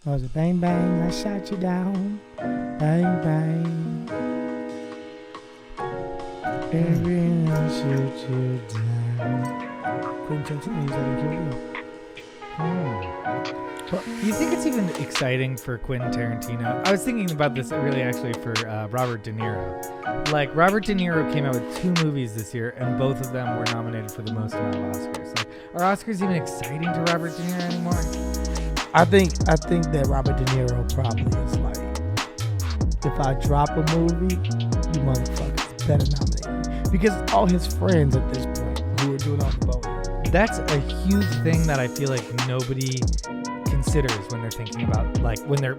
I was a bang bang, I shot you down. Bang bang. Baby, I shoot you down. Quentin Tarantino, he's like, You think it's even exciting for Quentin Tarantino? I was thinking about this really actually for Robert De Niro. Like, Robert De Niro came out with 2 movies this year, and both of them were nominated for the most amount of Oscars. Like, are Oscars even exciting to Robert De Niro anymore? I think that Robert De Niro probably is like, if I drop a movie, you motherfuckers better nominate me. Because all his friends at this point who are doing all the voting. That's a huge thing that I feel like nobody considers when they're thinking about, like, when they're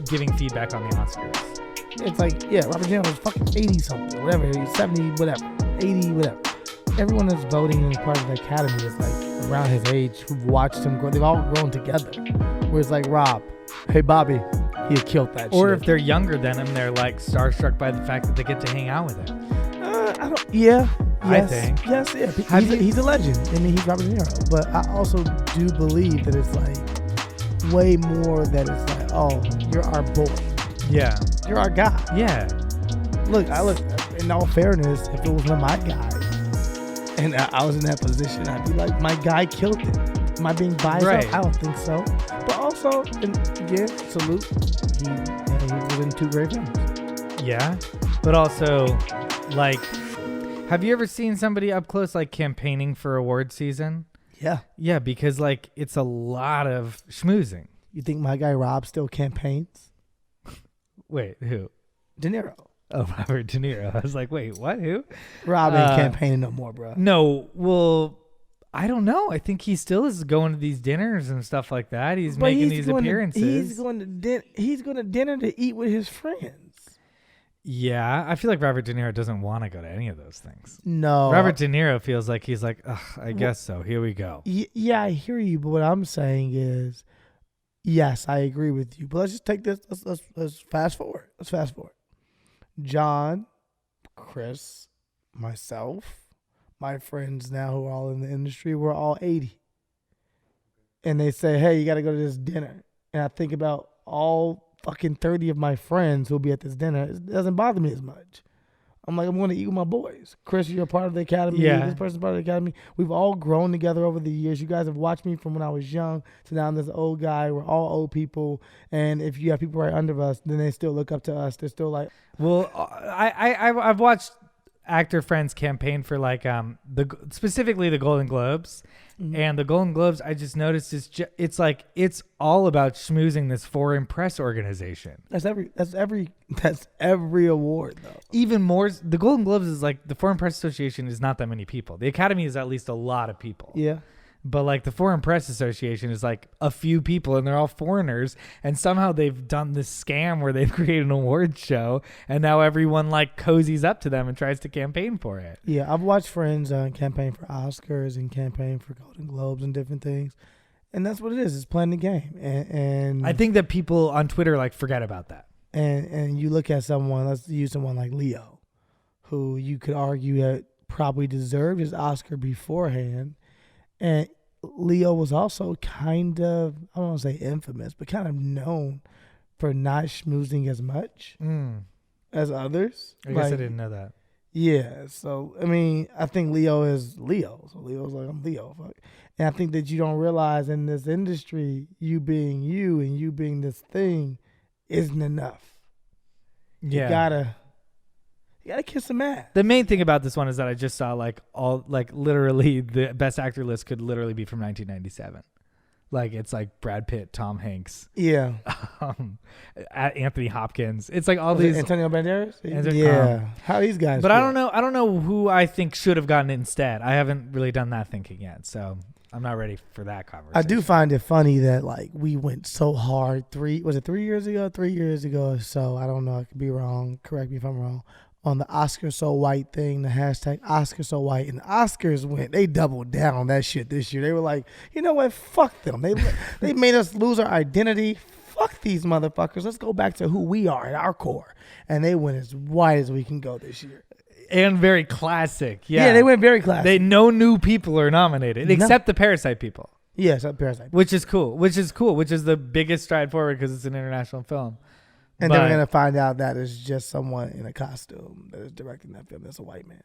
giving feedback on the Oscars. It's like, yeah, Robert De Niro was fucking 80 something, whatever, 70, whatever, 80, whatever. Everyone that's voting and part of the Academy is like around his age who've watched him grow. They've all grown together. Whereas like Rob, hey Bobby, he had killed that shit. Or if they're younger than him, they're like starstruck by the fact that they get to hang out with him. I don't. Yeah. Yes, I think. Yes. Yeah. He's a legend. I mean, he's Robert De Niro. But I also do believe that it's like way more that it's like, oh, you're our boy. Yeah. You're our guy. Yeah. Look. In all fairness, if it was one of my guys, and I was in that position, I'd be like, my guy killed it. Am I being biased? Right. I don't think so. But also, and again, salute. He was in 2 great films. Yeah. But also, like, have you ever seen somebody up close, like, campaigning for award season? Yeah. Yeah, because, like, it's a lot of schmoozing. You think my guy Rob still campaigns? Wait, who? De Niro. Oh, Robert De Niro. I was like, wait, what? Who? Rob ain't campaigning no more, bro. No, well, I don't know. I think he still is going to these dinners and stuff like that. He's making these appearances. He's going to dinner to eat with his friends. Yeah, I feel like Robert De Niro doesn't want to go to any of those things. No. Robert De Niro feels like he's like, ugh, I guess so. Here we go. Yeah, I hear you, but what I'm saying is, yes, I agree with you. But let's just take this. Let's fast forward. John, Chris, myself, my friends now who are all in the industry, we're all 80. And they say, hey, you got to go to this dinner. And I think about all fucking 30 of my friends who'll be at this dinner. It doesn't bother me as much. I'm like, I'm going to eat with my boys. Chris, you're a part of the Academy. Yeah. This person's part of the Academy. We've all grown together over the years. You guys have watched me from when I was young to now I'm this old guy. We're all old people. And if you have people right under us, then they still look up to us. They're still like... Well, I've watched actor friends campaign for like specifically the Golden Globes. Mm-hmm. And the Golden Globes, I just noticed it's like it's all about schmoozing this foreign press organization. That's every award though. Even more, the Golden Globes is like the Foreign Press Association is not that many people. The Academy is at least a lot of people. Yeah. But like the Foreign Press Association is like a few people and they're all foreigners. And somehow they've done this scam where they've created an awards show and now everyone like cozies up to them and tries to campaign for it. Yeah, I've watched friends campaign for Oscars and campaign for Golden Globes and different things. And that's what it is. It's playing the game. And I think that people on Twitter like forget about that. And you look at someone, let's use someone like Leo, who you could argue that probably deserved his Oscar beforehand. And Leo was also kind of, I don't want to say infamous, but kind of known for not schmoozing as much as others. I guess I didn't know that. Yeah. So, I mean, I think Leo is Leo. So Leo's like, I'm Leo. Fuck. And I think that you don't realize in this industry, you being you and you being this thing isn't enough. Yeah. You gotta kiss some ass. The main thing about this one is that I just saw literally the best actor list could literally be from 1997. Like it's like Brad Pitt, Tom Hanks, yeah, Anthony Hopkins. It's like all these Antonio Banderas. Yeah, how these guys? But feel? I don't know who I think should have gotten it instead. I haven't really done that thinking yet, so I'm not ready for that conversation. I do find it funny that like we went so hard. 3 years ago? 3 years ago or so. I don't know. I could be wrong. Correct me if I'm wrong. On the Oscar so white thing, the hashtag Oscar so white, and the Oscars they doubled down on that shit this year. They were like, you know what, fuck them. They made us lose our identity. Fuck these motherfuckers. Let's go back to who we are at our core. And they went as white as we can go this year. And very classic. Yeah, they went very classic. No new people are nominated except the Parasite people. Yes, Parasite. Which is cool. Which is the biggest stride forward because it's an international film. And then we're going to find out that it's just someone in a costume that is directing that film. That's a white man.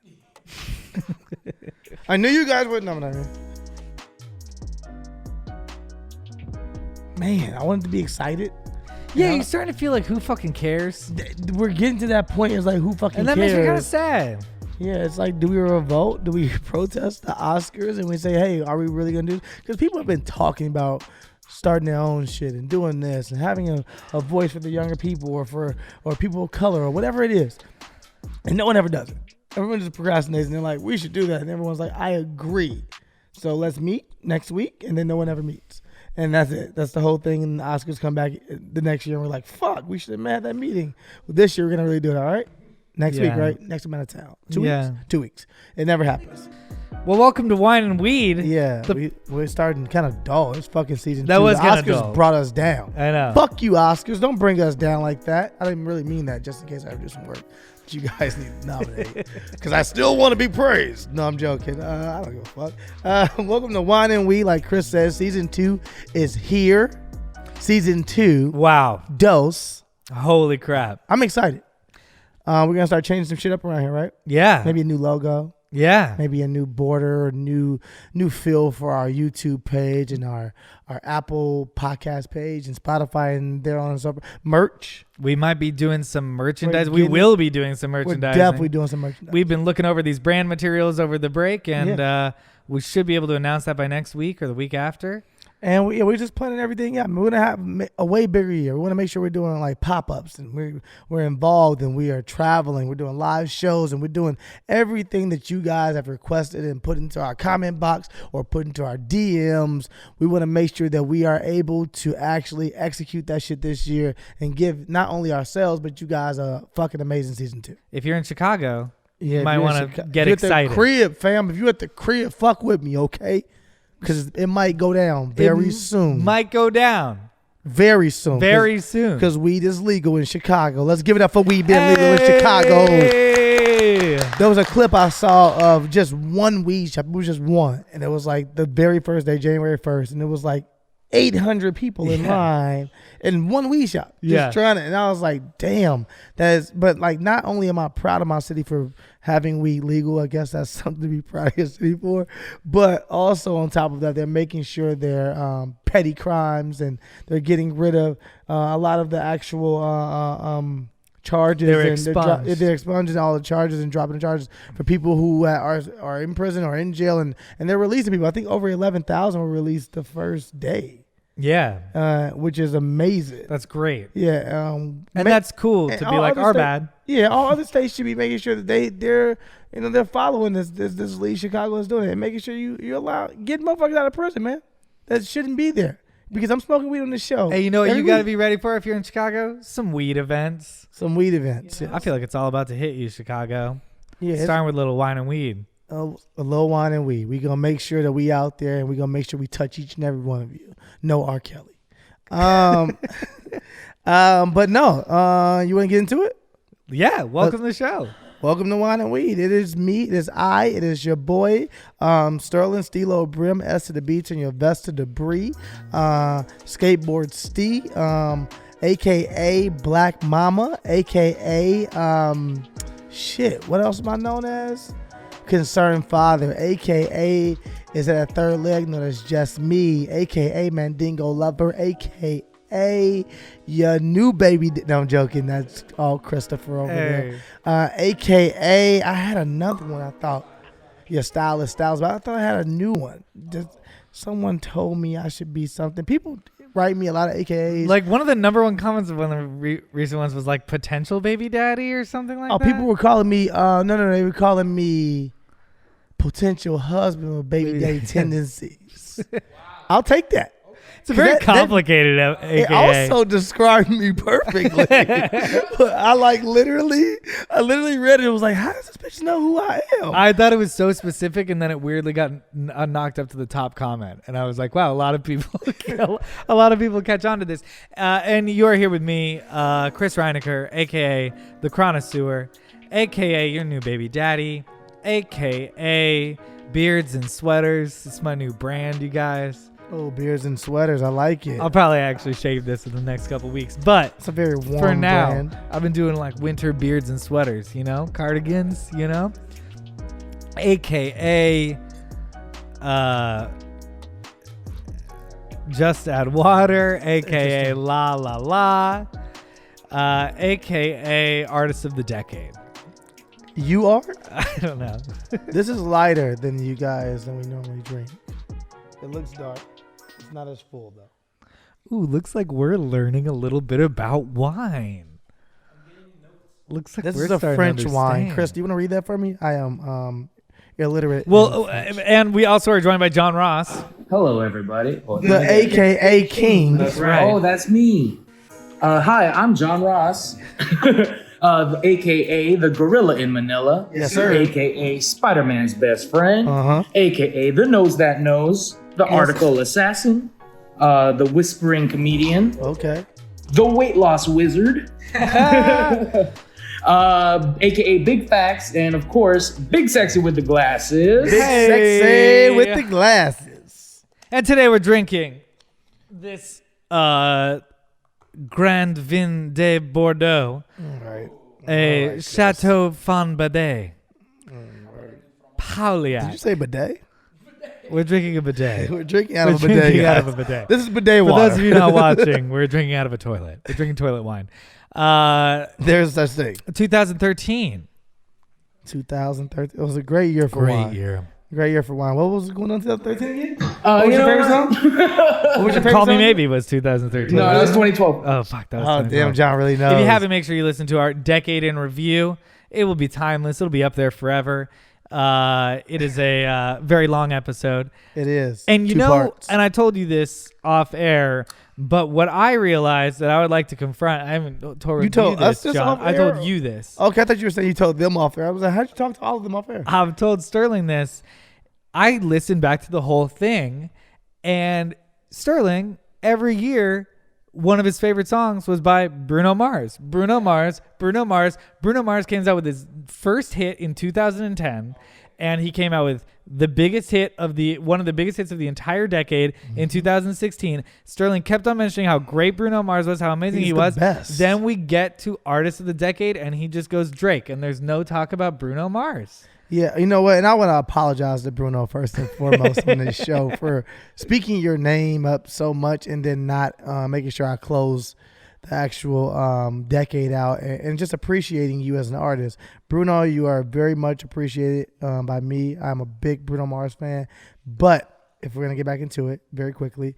I knew you guys wouldn't know that. Man, I wanted to be excited. Yeah, you're starting to feel like who fucking cares? We're getting to that point. It's like, who fucking cares? And that makes me kind of sad. Yeah, it's like, do we revolt? Do we protest the Oscars? And we say, hey, are we really going to do this? Because people have been talking about starting their own shit and doing this and having a voice for the younger people or people of color or whatever it is. And no one ever does it. Everyone just procrastinates and they're like, we should do that. And everyone's like, I agree. So let's meet next week. And then no one ever meets. And that's it. That's the whole thing. And the Oscars come back the next year and we're like, fuck, we should have had that meeting. Well, this year we're going to really do it, all right? Next week, right? Next I'm out of town. 2 weeks? 2 weeks. It never happens. Well, welcome to Wine and Weed. Yeah, we're starting kind of dull. It's fucking season 2. That was kind of Oscars dull. Brought us down. I know. Fuck you, Oscars. Don't bring us down like that. I didn't really mean that, just in case I ever do some work that you guys need to nominate. Because I still want to be praised. No, I'm joking. I don't give a fuck. Welcome to Wine and Weed. Like Chris says, season 2 is here. Season 2. Wow. Dose. Holy crap. I'm excited. We're going to start changing some shit up around here, right? Yeah. Maybe a new logo. Yeah. Maybe a new border, new feel for our YouTube page and our Apple podcast page and Spotify and there on and so forth. Merch. We might be doing some merchandise. We will be doing some merchandise. We're definitely doing some merchandise. We've been looking over these brand materials over the break, and we should be able to announce that by next week or the week after. And we're just planning everything out. We're going to have a way bigger year. We want to make sure we're doing like pop-ups and we're involved and we are traveling. We're doing live shows and we're doing everything that you guys have requested and put into our comment box or put into our DMs. We want to make sure that we are able to actually execute that shit this year and give not only ourselves, but you guys a fucking amazing season 2. If you're in Chicago, you might want to get excited. At the crib, fam. If you're at the crib, fuck with me, okay? Because it might go down very soon. Might go down. Very soon. Very soon. Because weed is legal in Chicago. Let's give it up for weed being legal in Chicago. There was a clip I saw of just one weed shop. It was just one. And it was like the very first day, January 1st. And it was like 800 people in line in one weed shop. Just trying to. And I was like, damn. But like, not only am I proud of my city for having weed legal, I guess that's something to be proud of your city for. But also on top of that, they're making sure they're petty crimes and they're getting rid of a lot of the actual charges. They're expunging all the charges and dropping the charges for people who are in prison or in jail, and they're releasing people. I think over 11,000 were released the first day. Yeah. Which is amazing. That's great. Yeah. And that's cool to be like, our bad. Yeah, all other states should be making sure that they're following this lead Chicago is doing it and making sure you allow get motherfuckers out of prison, man. That shouldn't be there. Because I'm smoking weed on this show. Hey, you know what you got to be ready for if you're in Chicago? Some weed events. Yes. I feel like it's all about to hit you, Chicago. Yeah. Starting with a little wine and weed. A little wine and weed. We're going to make sure that we out there and we're going to make sure we touch each and every one of you. No R. Kelly. But no. You want to get into it? Yeah. Welcome to the show. Welcome to Wine and Weed. It is me. It is your boy, Sterling Stilo Brim, S to the beach and your vest to debris. Skateboard Stee, a.k.a. Black Mama, a.k.a. What else am I known as? Concerned Father, a.k.a. is that a third leg? No, that's just me, a.k.a. Mandingo Lover, a.k.a. your new baby. No, I'm joking. That's all Christopher over there. AKA, I had another one. I thought your Styles, but I thought I had a new one. Someone told me I should be something. People write me a lot of AKAs. Like one of the number one comments of one of the recent ones was like potential baby daddy or something like that. Oh, people were calling me. No, they were calling me potential husband with baby daddy tendencies. Wow. I'll take that. It's a very complicated AKA. It also described me perfectly. I literally read it. It was like, how does this bitch know who I am? I thought it was so specific, and then it weirdly got knocked up to the top comment, and I was like, wow, a lot of people catch on to this. And you are here with me, Chris Reinecker, aka the Chronosaur, aka your new baby daddy, aka Beards and Sweaters. It's my new brand, you guys. Oh, beards and sweaters. I like it. I'll probably actually shave this in the next couple weeks, but It's a very warm for now, brand. I've been doing like winter beards and sweaters, cardigans, AKA Just Add Water, AKA La La La, AKA Artist of the Decade. You are? I don't know. This is lighter than you guys than we normally drink. It looks dark. It's not as full though. Ooh, looks like we're learning a little bit about wine. Looks like This we're is a starting to French wine. understand. Chris, do you want to read that for me? I am illiterate. Well, in French. and we also are joined by John Ross. Hello, everybody. The AKA King. That's right. Oh, that's me. Hi, I'm John Ross, AKA the Gorilla in Manila. Yes, sir. AKA Spider-Man's best friend. Uh-huh. AKA the Nose That Knows, the Article Assassin, the Whispering Comedian, Okay. the Weight Loss Wizard, AKA Big Facts, and of course, Big Sexy with the Glasses. Big Hey. sexy with the glasses. And today we're drinking this Grand Vin de Bordeaux, All right. a like Chateau Fonbade. Pauliac. Did you say bidet? We're drinking a bidet. We're drinking out We're of a bidet. drinking out guys. of a bidet. This is bidet For water. those of you not watching, we're drinking out of a toilet. We're drinking toilet wine. There's such thing. 2013. 2013. It was a great year for Great wine. year. Great year for wine. What was going on in 2013 again? You What was your know favorite what? song? What was your favorite Call Me song? Maybe was 2013. No, that was 2012. Oh, fuck. That was Oh, 2012. damn, John really knows. If you haven't, make sure you listen to our Decade in Review. It will be timeless. It'll be up there forever. It is a very long episode. It is. And you Two know, parts. and I told you this off air, but what I realized that I would like to confront, I haven't told You told this, us this John. off I air? told you this. Okay, I thought you were saying you told them off air. I was like, how'd you talk to all of them off air? I've told Sterling this. I listened back to the whole thing, and Sterling, every year, one of his favorite songs was by Bruno Mars. Bruno Mars came out with his first hit in 2010, and he came out with one of the biggest hits of the entire decade in 2016. Sterling kept on mentioning how great Bruno Mars was, how amazing He's he the was. best. Then we get to Artist of the Decade, and he just goes Drake, and there's no talk about Bruno Mars. Yeah, you know what? And I want to apologize to Bruno first and foremost on this show for speaking your name up so much and then not making sure I close the actual decade out and just appreciating you as an artist. Bruno, you are very much appreciated by me. I'm a big Bruno Mars fan. But if we're going to get back into it very quickly,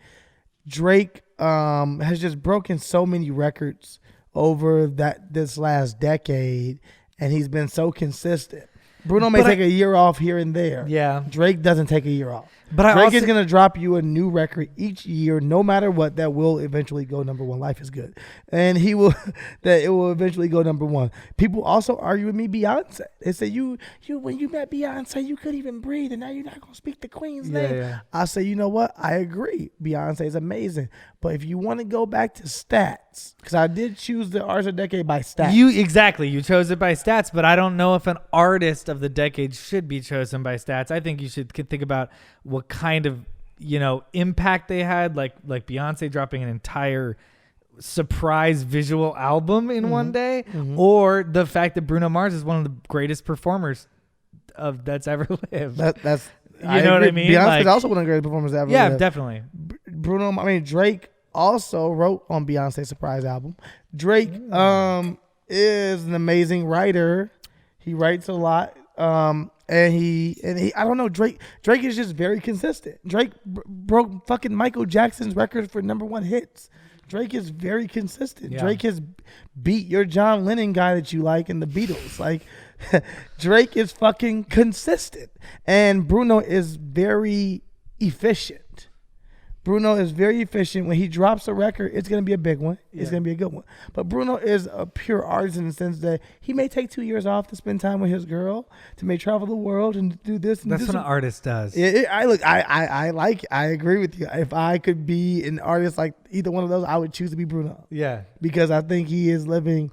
Drake has just broken so many records over this last decade, and he's been so consistent. Bruno may take a year off here and there. Yeah. Drake doesn't take a year off. But Drake is going to drop you a new record each year, no matter what, that will eventually go number one. Life is good. And it will eventually go number one. People also argue with me Beyonce. They say, you when you met Beyonce, you couldn't even breathe, and now you're not going to speak the queen's name. Yeah. I say, you know what? I agree. Beyonce is amazing. But if you want to go back to stats, because I did choose the Artist of the Decade by stats. You chose it by stats, but I don't know if an artist of the decade should be chosen by stats. I think you should think about what kind of impact they had, like Beyonce dropping an entire surprise visual album in one day, or the fact that Bruno Mars is one of the greatest performers that's ever lived. That's You know what I mean? Beyonce's Like- also one of the greatest performers ever. Yeah, lived. definitely. Drake also wrote on Beyonce's surprise album. Drake is an amazing writer. He writes a lot. And he I don't know, Drake is just very consistent. Drake broke fucking Michael Jackson's record for number one hits. Drake is very consistent. Yeah. Drake has beat your John Lennon guy that you like in the Beatles. Like, Drake is fucking consistent. And Bruno is very efficient. Bruno is very efficient. When he drops a record, it's going to be a big one. It's going to be a good one. But Bruno is a pure artist in the sense that he may take 2 years off to spend time with his girl, to may travel the world and do this. And That's do what some- an artist does. I agree with you. If I could be an artist like either one of those, I would choose to be Bruno. Yeah. Because I think he is living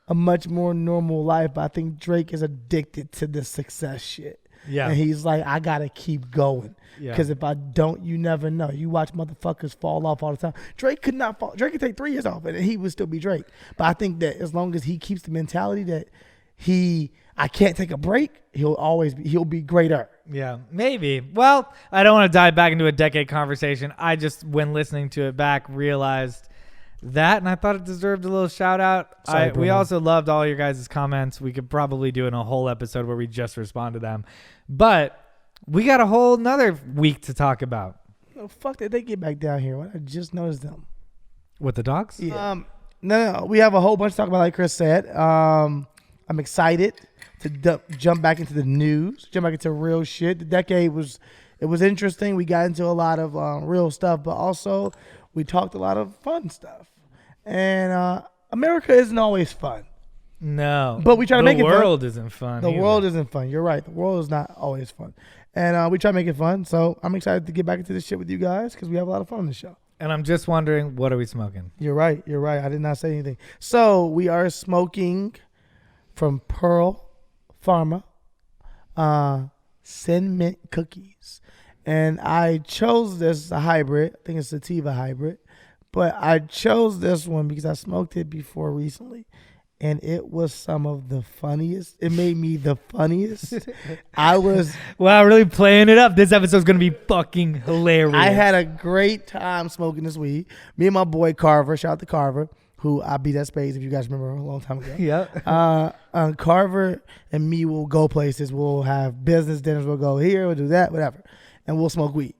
a much more normal life. But I think Drake is addicted to this success shit. Yeah. And he's like, I gotta keep going. Yeah. Because if I don't, you never know. You watch motherfuckers fall off all the time. Drake could not fall. Drake could take 3 years off and he would still be Drake. But I think that as long as he keeps the mentality that I can't take a break, he'll be greater. Yeah, maybe. Well, I don't want to dive back into a decade conversation. I just, when listening to it back, realized that, and I thought it deserved a little shout out. We also loved all your guys' comments. We could probably do in a whole episode where we just respond to them. But we got a whole nother week to talk about. Oh, fuck did they get back down here? I just noticed them. With the dogs? Yeah. No. We have a whole bunch to talk about, like Chris said. I'm excited to jump back into the news, jump back into real shit. The decade was interesting. We got into a lot of real stuff, but also we talked a lot of fun stuff. And America isn't always fun. No. But we try to make it fun. The world isn't fun. The world isn't fun. You're right. The world is not always fun. And we try to make it fun. So I'm excited to get back into this shit with you guys because we have a lot of fun on the show. And I'm just wondering, what are we smoking? You're right. I did not say anything. So we are smoking from Pearl Pharma Sin Mint cookies. And I chose this, a hybrid. I think it's a sativa hybrid. But I chose this one because I smoked it before recently. And it was some of the funniest. It made me the funniest. Wow, really playing it up. This episode's going to be fucking hilarious. I had a great time smoking this weed. Me and my boy Carver, shout out to Carver, who I beat at Spades, if you guys remember, a long time ago. Yeah. Carver and me will go places. We'll have business dinners. We'll go here, we'll do that, whatever. And we'll smoke weed.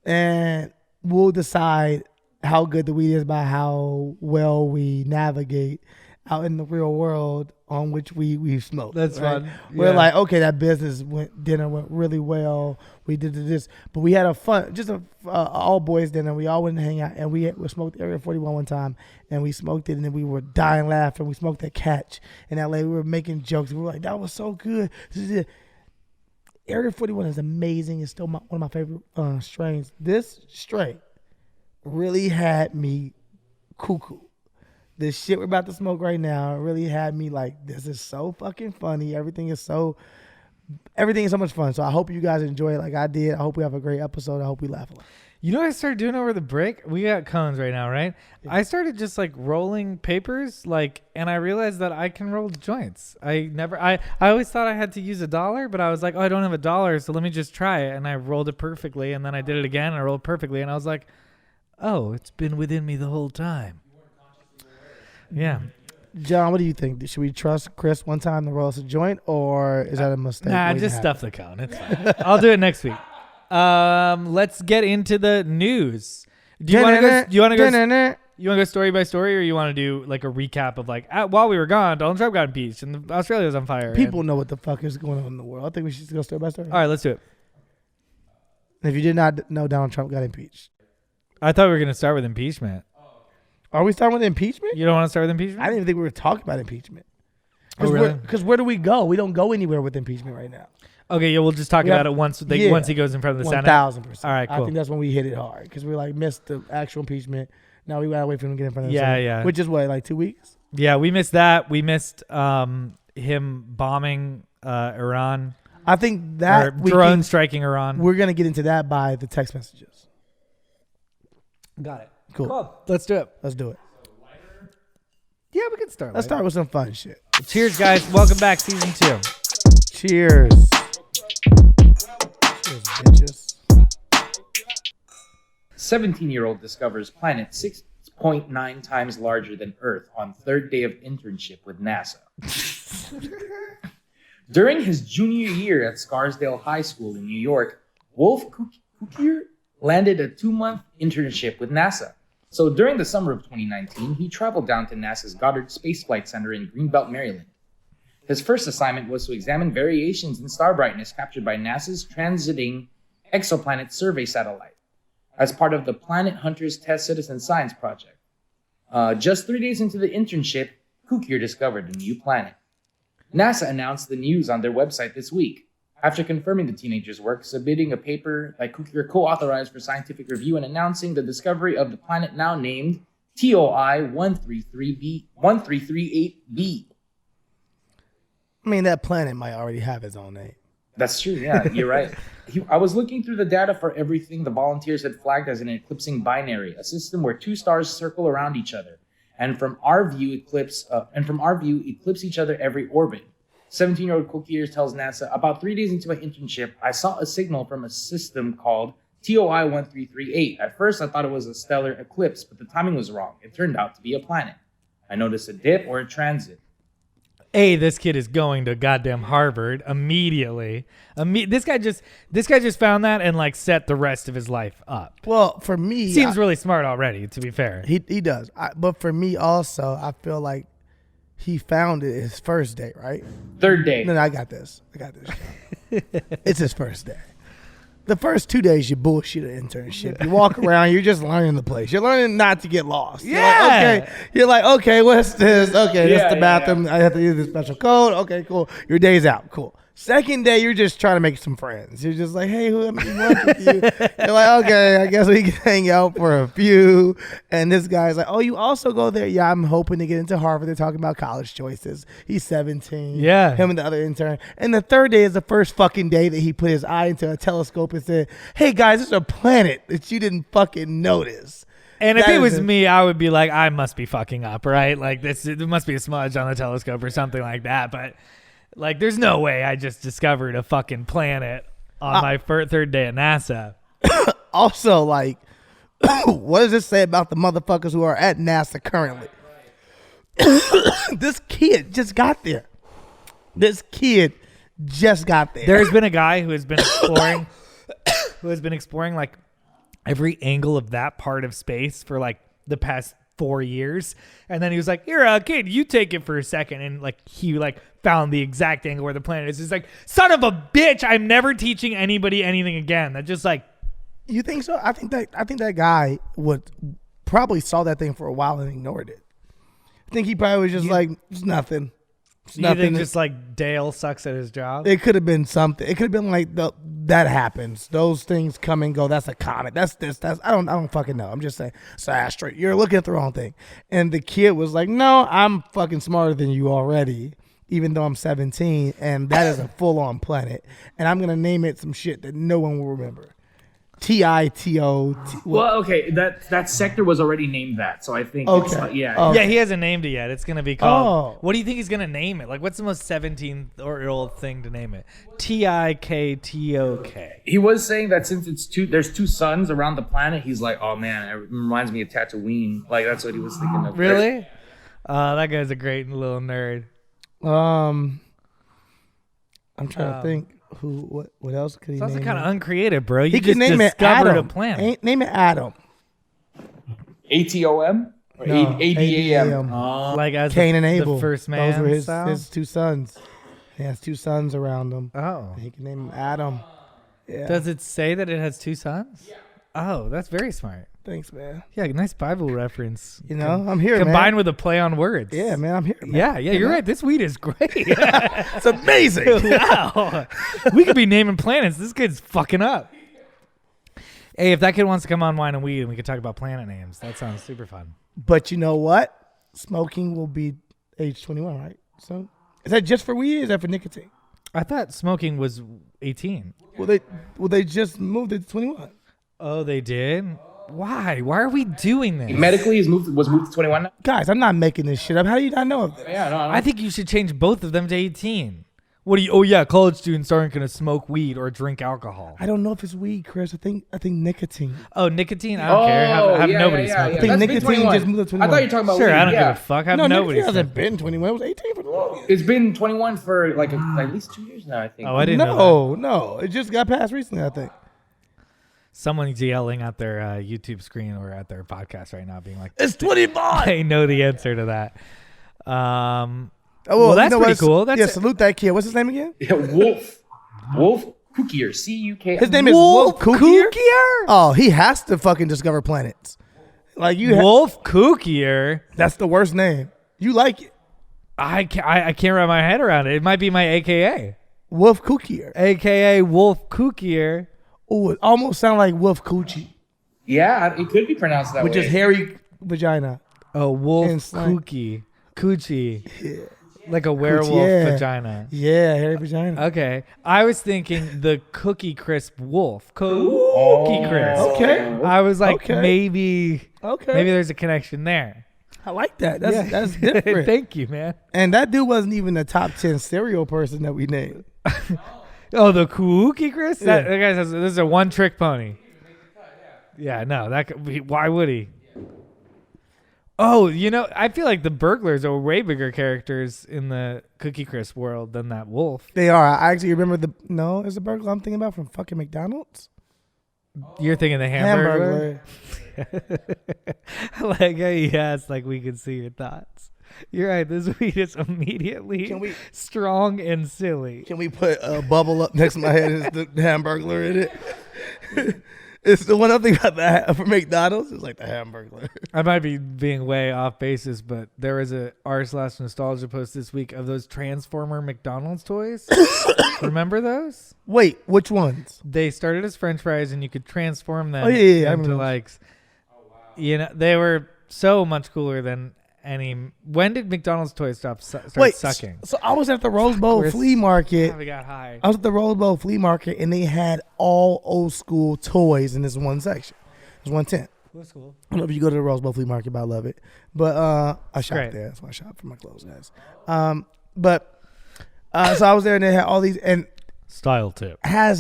And we'll decide how good the weed is by how well we navigate out in the real world on which we smoke. That's right? Fun. We're like, okay, that dinner went really well. We did this, but we had a fun, just a all boys dinner. We all went and hang out, and we smoked Area 41 one time, and we smoked it, and then we were dying laughing. We smoked that catch in LA. We were making jokes. We were like, that was so good. Area 41 is amazing. It's still one of my favorite strains. This strain really had me cuckoo. This shit we're about to smoke right now really had me like, this is so fucking funny. Everything is so much fun. So I hope you guys enjoy it like I did. I hope we have a great episode. I hope we laugh a lot. You know what I started doing over the break? We got cones right now, right? Yeah. I started just like rolling papers, and I realized that I can roll joints. I always thought I had to use $1, but I was like, oh, I don't have $1, so let me just try it. And I rolled it perfectly, and then I did it again, and I rolled perfectly, and I was like, oh, it's been within me the whole time. Yeah. John, what do you think? Should we trust Chris one time to roll us a joint, or is that a mistake? Nah, just stuff the cone. It's fine. I'll do it next week. Let's get into the news. Do you want to go story by story, or you want to do like a recap of while we were gone, Donald Trump got impeached and Australia was on fire? People know what the fuck is going on in the world. I think we should go story by story. All right, let's do it. If you did not know, Donald Trump got impeached. I thought we were going to start with impeachment. Are we starting with impeachment? You don't want to start with impeachment? I didn't even think we were talking about impeachment. Because really? where do we go? We don't go anywhere with impeachment right now. Okay, yeah, we'll just talk about it once he goes in front of the Senate. 1,000%. All right, cool. I think that's when we hit it hard because we missed the actual impeachment. Now we gotta wait for him to get in front of the Senate. Yeah. Which is what, 2 weeks? Yeah, we missed that. We missed him bombing Iran. I think that drone striking Iran. We're gonna get into that by the text messages. Got it. Cool. Let's do it. Let's do it. Yeah, we can start. Let's start with some fun shit. Cheers, guys. Welcome back, season 2. Cheers. Cheers, bitches. 17-year-old discovers planet 6.9 times larger than Earth on third day of internship with NASA. During his junior year at Scarsdale High School in New York, Wolf Cookier landed a 2-month internship with NASA. So during the summer of 2019, he traveled down to NASA's Goddard Space Flight Center in Greenbelt, Maryland. His first assignment was to examine variations in star brightness captured by NASA's Transiting Exoplanet Survey satellite as part of the Planet Hunters Test Citizen Science Project. Just 3 days into the internship, Cookier discovered a new planet. NASA announced the news on their website this week, after confirming the teenager's work, submitting a paper that Cookier co-authorized for scientific review and announcing the discovery of the planet now named TOI 1338b. I mean, that planet might already have its own name. That's true. Yeah, you're right. I was looking through the data for everything the volunteers had flagged as an eclipsing binary, a system where two stars circle around each other, and from our view eclipse each other every orbit. 17-year-old Coquier tells NASA, about 3 days into my internship, I saw a signal from a system called TOI 1338. At first, I thought it was a stellar eclipse, but the timing was wrong. It turned out to be a planet. I noticed a dip or a transit. This kid is going to goddamn Harvard immediately. This guy just found that and like set the rest of his life up. Well, for me, Seems really smart already, to be fair. he does. But for me also, I feel like he found it his first day, right? Third day. No, I got this. It's his first day. The first 2 days, you bullshit an internship. You walk around, you're just learning the place. You're learning not to get lost. Yeah. You're like, okay, what's this? Okay, this is the Yeah, bathroom. I have to use the special code. Okay, cool. Your day's out. Cool. Second day, you're just trying to make some friends. You're just like, hey, who am I lunch with you? You're like, okay, I guess we can hang out for a few. And this guy's like, oh, you also go there? Yeah, I'm hoping to get into Harvard. They're talking about college choices. He's 17. Yeah. Him and the other intern. And the third day is the first fucking day that he put his eye into a telescope and said, hey, guys, there's a planet that you didn't fucking notice. And if That it is was me, I would be like, I must be fucking up, right? Like there must be a smudge on the telescope or something like that. But like, there's no way I just discovered a fucking planet on my third day at NASA. Also, like, what does this say about the motherfuckers who are at NASA currently? This kid just got there. There's been a guy who has been exploring, like every angle of that part of space for like the past 4 years, and then he was like, "Here, kid, you take it for a second," and like he like found the exact angle where the planet is. He's like, "Son of a bitch! I'm never teaching anybody anything again." That just like, You think so? I think that guy would probably saw that thing for a while and ignored it. I think he probably was just like, it's nothing. you think just like Dale sucks at his job. It could have been something. It could have been like that happens. Those things come and go. That's a comet. That's this. That's I don't fucking know. I'm just saying. It's an asteroid. You're looking at the wrong thing. And the kid was like, no, I'm fucking smarter than you already, even though I'm 17, and that is a full on planet. And I'm gonna name it some shit that no one will remember. TITO. Well, okay, that sector was already named that, so I think it's Okay. like, yeah. Oh. Yeah, he hasn't named it yet. It's gonna be called. Oh. What do you think he's gonna name it? Like, what's the most 17-year-old thing to name it? TIKTOK. He was saying that since there's two suns around the planet, he's like, oh man, it reminds me of Tatooine. Like that's what he was thinking of. Really? That guy's a great little nerd. I'm trying to think. What else could he It's also name? kind of uncreative, bro. You He just could name it discovered Adam. a planet. Name it Adam. ATOM or No, ADAM. Like as Cain and the Abel. first man. Those were style? his two sons. He has two sons around him. Oh. He can name him Adam. Yeah. Does it say that it has two sons? Yeah. Oh, that's very smart. Thanks, man. Yeah, nice Bible reference. You know, I'm here, Combined man. with a play on words. Yeah, man, I'm here. Man. Yeah, you're right. This weed is great. It's amazing. Wow. We could be naming planets. This kid's fucking up. Hey, if that kid wants to come on Wine and Weed and we could talk about planet names, that sounds super fun. But you know what? Smoking will be age 21, right? So is that just for weed or is that for nicotine? I thought smoking was 18. Well, they just moved it to 21. Oh, they did? Why? Why are we doing this? Medically, was moved to 21 now. Guys, I'm not making this shit up. How do you not know of this? Yeah, no. I think you should change both of them to 18. What do you? Oh yeah, college students aren't going to smoke weed or drink alcohol. I don't know if it's weed, Chris. I think nicotine. Oh, nicotine? I don't care. Have nobody smoke. I think That's been nicotine 21. just moved to 21. I thought you were talking about Sure, weed. I don't yeah. give a fuck. Have No, nobody nicotine smoke. hasn't been 21. It was 18 for the longest. It's been 21 for like at least 2 years now, I think. Oh, I didn't know that. No. It just got passed recently, I think. Someone's yelling at their YouTube screen or at their podcast right now, being like, It's 25. they know the answer to that. Well, That's you know pretty what? cool. Yeah, salute that kid. What's his name again? Yeah, Wolf Cookier, C-U-K. His name is Wolf Cookier? Cookier? Oh, he has to fucking discover planets. Like you, Wolf Cookier? that's the worst name. You like it, I can't wrap my head around it. It might be my AKA. Wolf Cookier. AKA Wolf Cookier. Oh, it almost sounds like Wolf Coochie, Yeah, it could be pronounced that which way. is hairy vagina. Oh, Wolf In slang. Cookie. Coochie. Like a werewolf yeah. vagina. Yeah, hairy vagina. Okay. I was thinking the Cookie Crisp wolf. Cookie Crisp. Okay. I was like, Okay. maybe Okay. there's a connection there. I like that. That's different. Thank you, man. And that dude wasn't even a top 10 cereal person that we named. Oh, the Cookie Crisp? Yeah. That guy says this is a one-trick pony. Yeah, no, that could be, why would he? Oh, you know, I feel like the burglars are way bigger characters in the Cookie Crisp world than that wolf. They are. I actually remember it's the burglar I'm thinking about from fucking McDonald's. You're thinking the Hamburglar? Hamburglar. Like how you asked, like we could see your thoughts. You're right. This weed is immediately strong and silly. Can we put a bubble up next to my head? Is the Hamburglar in it? It's the one I'm thinking about for McDonald's. It's like the Hamburglar. I might be being way off basis, but there was a r/nostalgia post this week of those Transformer McDonald's toys. Remember those? Wait, which ones? They started as French fries, and you could transform them Oh, yeah, I into remember like, you know, they were so much cooler than any. When did McDonald's toys start sucking? So I was at the Rose Bowl Chris, flea market. We got high. I was at the Rose Bowl flea market, and they had all old school toys in this one section. It was 110. That's cool. I don't know if you go to the Rose Bowl flea market, but I love it. But I shop great. there. That's why I shop for my clothes, guys. So I was there, and they had all these. And Style tip. have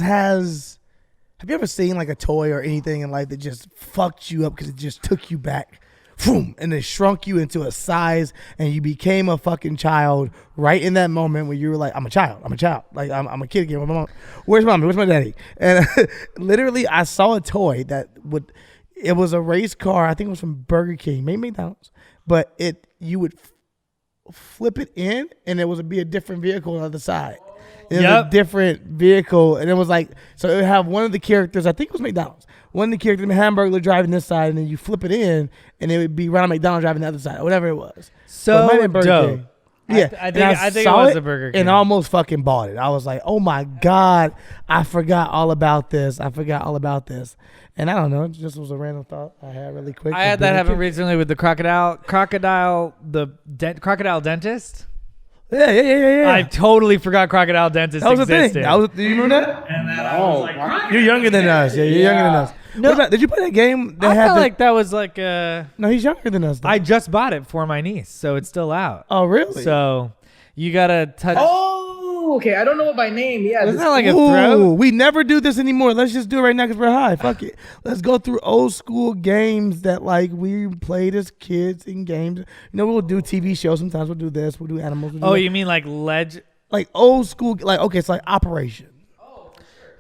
you ever seen like a toy or anything in life that just fucked you up because it just took you back? Boom, and it shrunk you into a size, and you became a fucking child right in that moment where you were like, I'm a child. Like, I'm a kid again. Where's mommy? Where's my daddy? And literally, I saw a toy it was a race car. I think it was from Burger King, maybe McDonald's. But you would flip it in, and it would be a different vehicle on the other side. It was a different vehicle, and it was like, so it would have one of the characters, I think it was McDonald's. One of the characters, the Hamburglar driving this side, and then you flip it in, and it would be Ronald McDonald driving the other side, or whatever it was. So it might have been Burger King. Yeah, I think it saw was a Burger King. and almost fucking bought it. I was like, oh my God, I forgot all about this. And I don't know, it just was a random thought I had really quick. I had that happen recently with the crocodile dentist. Yeah. I totally forgot crocodile dentist That was existed. the thing. Do you remember that? And then I was like, what? You're younger than us. Yeah, you're younger than us. No. Did you play that game? I felt like that was like No, he's younger than us. Though. I just bought it for my niece, so it's still out. Oh, really? So you gotta touch. Oh, okay. I don't know it by name. Yeah. Isn't this- that like a Ooh, throw? we never do this anymore. Let's just do it right now because we're high. Fuck it. Let's go through old school games that like we played as kids in games. You know, we'll do TV shows. Sometimes we'll do this. We'll do animals. We'll do Oh, that. you mean like Ledge? Like old school. Like okay, it's like Operation.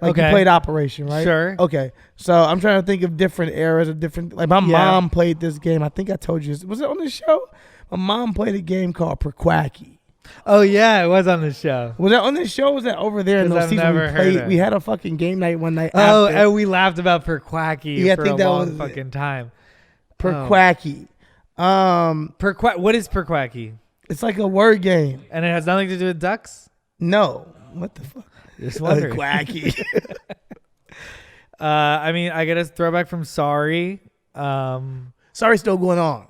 Like you Okay. played Operation, right? Sure. Okay. So I'm trying to think of different eras of different. Like my mom played this game. I think I told you. Was it on the show? My mom played a game called Perquacky. Oh yeah, it was on the show. Was that on this show? Or was that over there in 'Cause those I've seasons never we heard played? it. We had a fucking game night one night. Oh, after. and we laughed about Perquacky Yeah, I for think a that long was fucking time. Perquacky. What is Perquacky? It's like a word game. And it has nothing to do with ducks? No. What the fuck? Just wondering. Quacky. I mean, I get a throwback from Sorry. Sorry, still going on.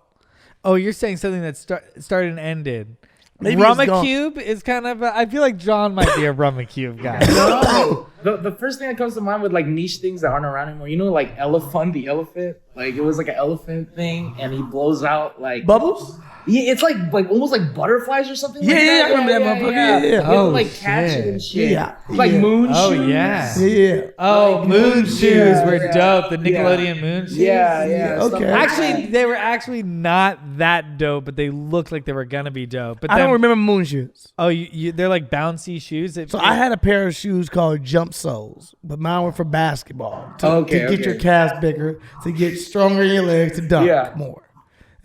Oh, you're saying something that started and ended. Maybe it's gone. Rummacube is kind of. I feel like John might be a Rummacube guy. No. The first thing that comes to mind with like niche things that aren't around anymore, you know, like Elephant, the elephant. Like it was like an elephant thing, and he blows out like Bubbles? Yeah, it's like almost like butterflies or something. Yeah, like yeah, that. I remember that motherfucker. Yeah. You have to, Oh, like catch shit. it and shit. Yeah, Like yeah. moon Oh, shoes. yeah. Yeah. Oh, Like, moon shoes were yeah. dope. The Yeah. Nickelodeon moon shoes. Yeah. Yeah, stuff okay. like Actually, that. they were actually not that dope, but they looked like they were gonna be dope. But I then, don't remember moon shoes. Oh, they're like bouncy shoes. So I had a pair of shoes called jump soles, but mine were for basketball. To get your calves bigger, to get stronger in your legs, to dunk more,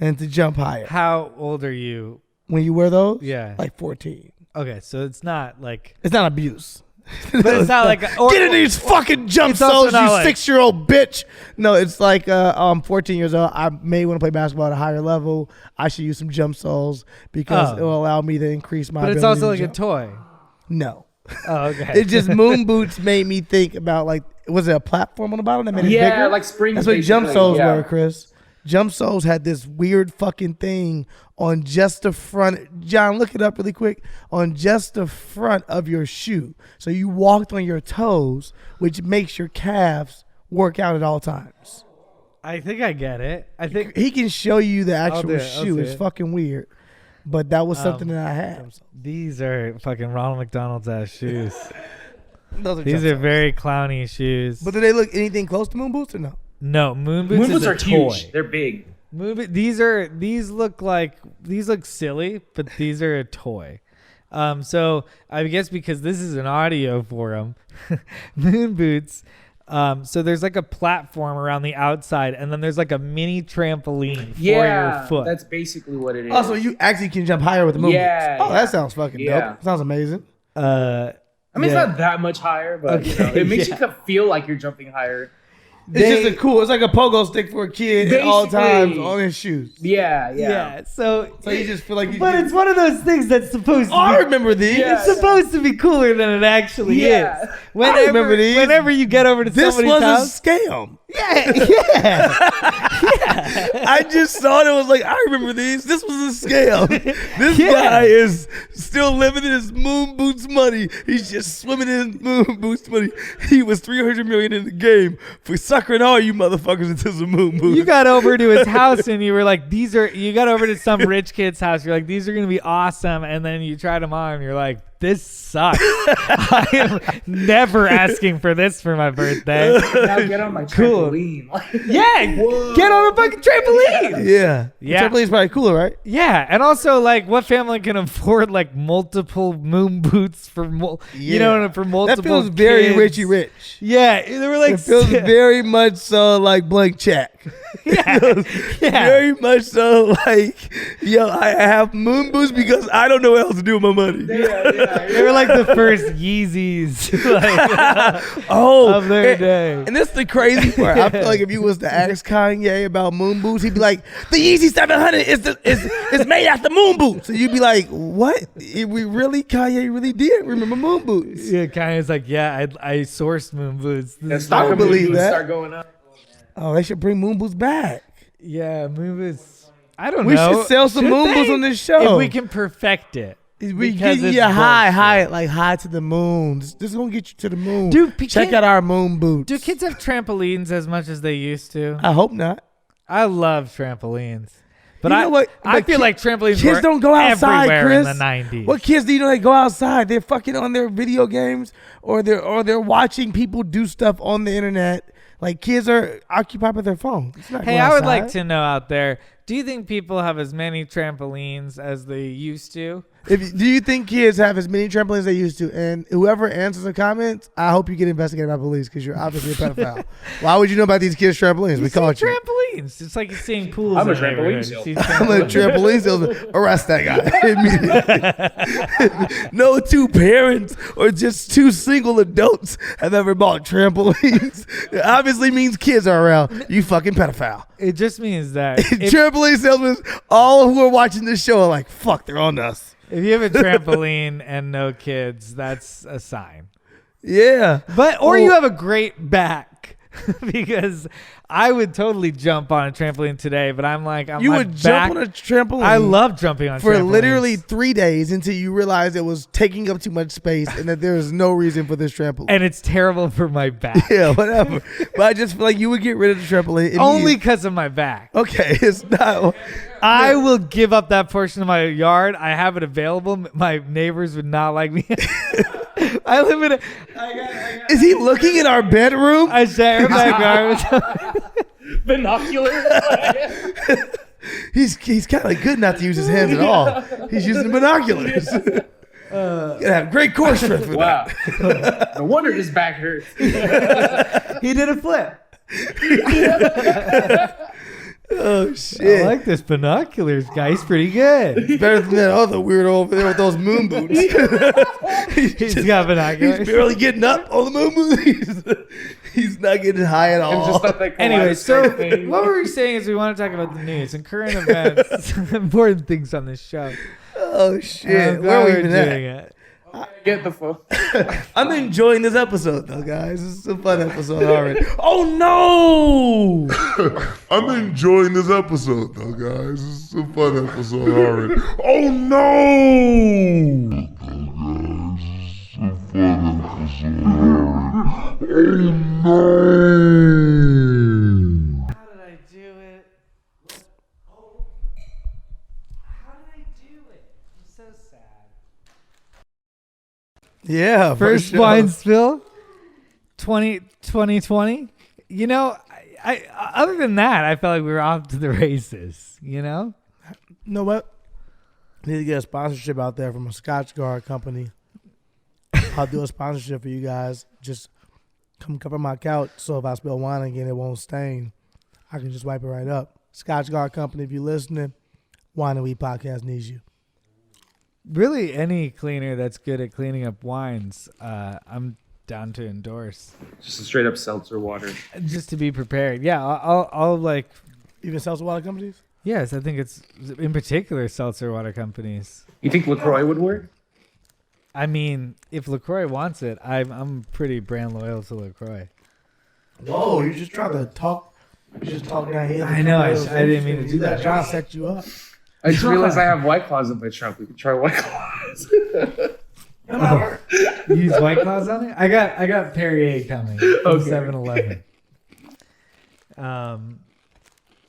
and to jump higher. How old are you? When you wear those? Yeah. Like 14. Okay, so it's not like. It's not abuse. But it's not like. Get in these fucking jump It's also soles, you not like- 6-year-old bitch. No, it's like I'm 14 years old. I may want to play basketball at a higher level. I should use some jump soles because Oh. it will allow me to increase my But it's ability also to like a jump. toy. No. Oh, okay. It just moon boots made me think about like, was it a platform on the bottom that made it bigger? like springs. That's what jump basically, soles yeah. were, Chris. Jump Soles had this weird fucking thing on just the front. John, look it up really quick. On just the front of your shoe. So you walked on your toes, which makes your calves work out at all times. I think I get it. I think He can show you the I'll do actual it. I'll shoe. see It's it. fucking weird. But that was something that I had. these are fucking Ronald McDonald's ass shoes. Those are These Jump are Soles. very clowny shoes. But do they look anything close to moon boots or no? No, moon boots Moon is boots a are toy. huge. They're big. These look silly, but these are a toy. So I guess because this is an audio forum, moon boots. So there's like a platform around the outside, and then there's like a mini trampoline for your foot. That's basically what it is. Also, you actually can jump higher with the moon Yeah, boots. Oh, yeah. that sounds fucking dope. Sounds amazing. I mean, it's not that much higher, but you know, it makes you feel like you're jumping higher. It's just it's like a pogo stick for a kid at all times on his shoes. Yeah. So you just feel like you But it's one of those things that's supposed to I be. remember these. It's supposed to be cooler than it actually Yeah. is. Whenever, I remember these. Whenever you get over to This somebody's was house. a scam. Yeah. I just saw it. Was like, I remember these. This was a scam. This Yeah. guy is still living in his moon boots money. He's just swimming in his moon boots money. He was $300 million in the game for suckering all you motherfuckers into some moon boots. You got over to his house and you were like, you got over to some rich kid's house. You're like, these are going to be awesome. And then you tried them on and you're like, this sucks. I am never asking for this for my birthday. Now get on my Cool. trampoline. Yeah. Whoa. Get on a fucking trampoline. Yeah. Yeah. Trampoline's probably cooler, right? Yeah, and also like, what family can afford like multiple moon boots for for multiple? That feels very kids? Richie Rich. Yeah, they were like, It feels very much so like blank check. yeah. Very much so like, yo, I have moon boots because I don't know what else to do with my money. They were like the first Yeezys like, of their day. And this is the crazy part. I feel like if you was to ask Kanye about moon boots, he'd be like, the Yeezy 700 is made after moon boots. And you'd be like, what? Kanye really did remember moon boots. Yeah, Kanye's like, yeah, I sourced moon boots. I can believe that. Start going up. Oh, they should bring moon boots back. Yeah, moon boots. I don't We know. should sell some moon boots on this show. If we can perfect it. We Because get it's you high bullshit. to the moon. This is gonna get you to the moon. Dude, check out our moon boots. Do kids have trampolines as much as they used to? I hope not. I love trampolines. But You know what? I But feel like trampolines Kids were don't go outside, everywhere Chris. in the 90s. What kids do you know? They go outside. They're fucking on their video games, or they're watching people do stuff on the internet. Like, kids are occupied with their phone. It's not Hey, going I would outside. like to know out there, do you think people have as many trampolines as they used to? Do you think kids have as many trampolines as they used to? And whoever answers the comments, I hope you get investigated by police because you're obviously a pedophile. Why would you know about these kids' trampolines? We caught you. Trampolines. It's like you're seeing pools. I'm a in the trampoline neighborhood. salesman. See I'm a trampoline salesman. Arrest that guy immediately. No two parents or just two single adults have ever bought trampolines. It obviously means kids are around. You fucking pedophile. It just means that Trampoline salesmen, all who are watching this show are like, fuck, they're on us. if you have a trampoline and no kids, that's a sign. Yeah. Or you have a great back. Because I would totally jump on a trampoline today, but I'm like, You would jump on a trampoline. I love jumping on for trampolines. literally 3 days until you realize it was taking up too much space and that there is no reason for this trampoline. And it's terrible for my back. Yeah, whatever. But I just feel like you would get rid of the trampoline. Only because of my back. Okay, it's not. I will give up that portion of my yard. I have it available. My neighbors would not like me. I live in a. Is he looking in our bedroom? I share my garbage. Binoculars. He's kind of good not to use his hands at all. He's using binoculars. Gonna have great core strength for Wow. No wonder his back hurts. He did a flip. that. Oh shit! I like this binoculars guy. He's pretty good. It's better than that other weirdo over there with those moon boots. He's got binoculars. He's barely getting up on the moon boots. He's not getting high at all. And just like that Anyway, so kaleidoscope thing. what were we saying is we want to talk about the news and current events, important things on this show. Oh I'm shit! glad Where are we we're even doing at? it. Get the phone. I'm enjoying this episode, though, guys. This is a fun episode already. Oh, no! I'm enjoying this episode, though, guys. This is a fun episode already. Oh, no! How did I do it? How did I do it? I'm so sad. Yeah. First for sure. wine spill, 2020. You know, I other than that, I felt like we were off to the races. You know, You know what? Need to get a sponsorship out there from a Scotchgard company. I'll do a sponsorship for you guys. Just come cover my couch, so if I spill wine again, it won't stain. I can just wipe it right up. Scotchgard company, if you're listening, Wine and Weed Podcast needs you. really, any cleaner that's good at cleaning up wines, I'm down to endorse. Just a straight up seltzer water. Just to be prepared. Yeah, I'll like. Even seltzer water companies? Yes, I think it's in particular seltzer water companies. You think LaCroix would work? I mean, if LaCroix wants it, I'm pretty brand loyal to LaCroix. Whoa, you just tried to talk. You just talk down here. I know, I didn't mean to do that. Trying to set you up. I just realized I have White Claws in my trunk. We could try White Claws. Use White Claws on it? I got Perrier coming from Okay. 7-Eleven.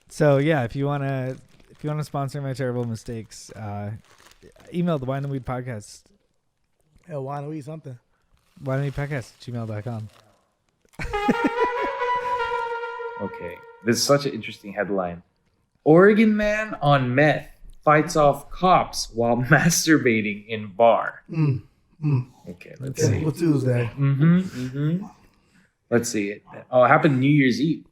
So yeah, if you wanna sponsor my terrible mistakes, email the Wine and Weed Podcast. Yeah, wine and weed something. Wine and Weed Podcast @gmail.com. Okay, this is such an interesting headline. Oregon man on meth fights off cops while masturbating in bar. Okay, let's see. Typical Tuesday. Let's see it. Oh, it happened New Year's Eve.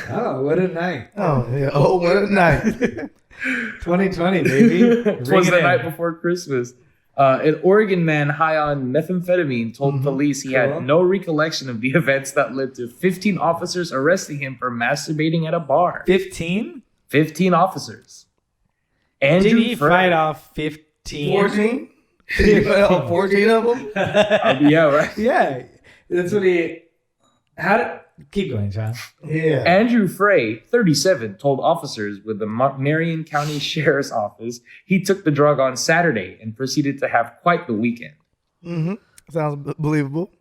Oh, what a night. Oh, yeah. Oh, what a night. 2020, baby. It was the night before Christmas. An Oregon man high on methamphetamine told police he Cool. had no recollection of the events that led to 15 officers arresting him for masturbating at a bar. 15? 15 officers. Did Andrew he Frey. fight off 15? 14? 14 of them? Yeah, right. Yeah. That's what he... Keep going, John. Yeah. Andrew Frey, 37, told officers with the Marion County Sheriff's Office he took the drug on Saturday and proceeded to have quite the weekend. Sounds believable.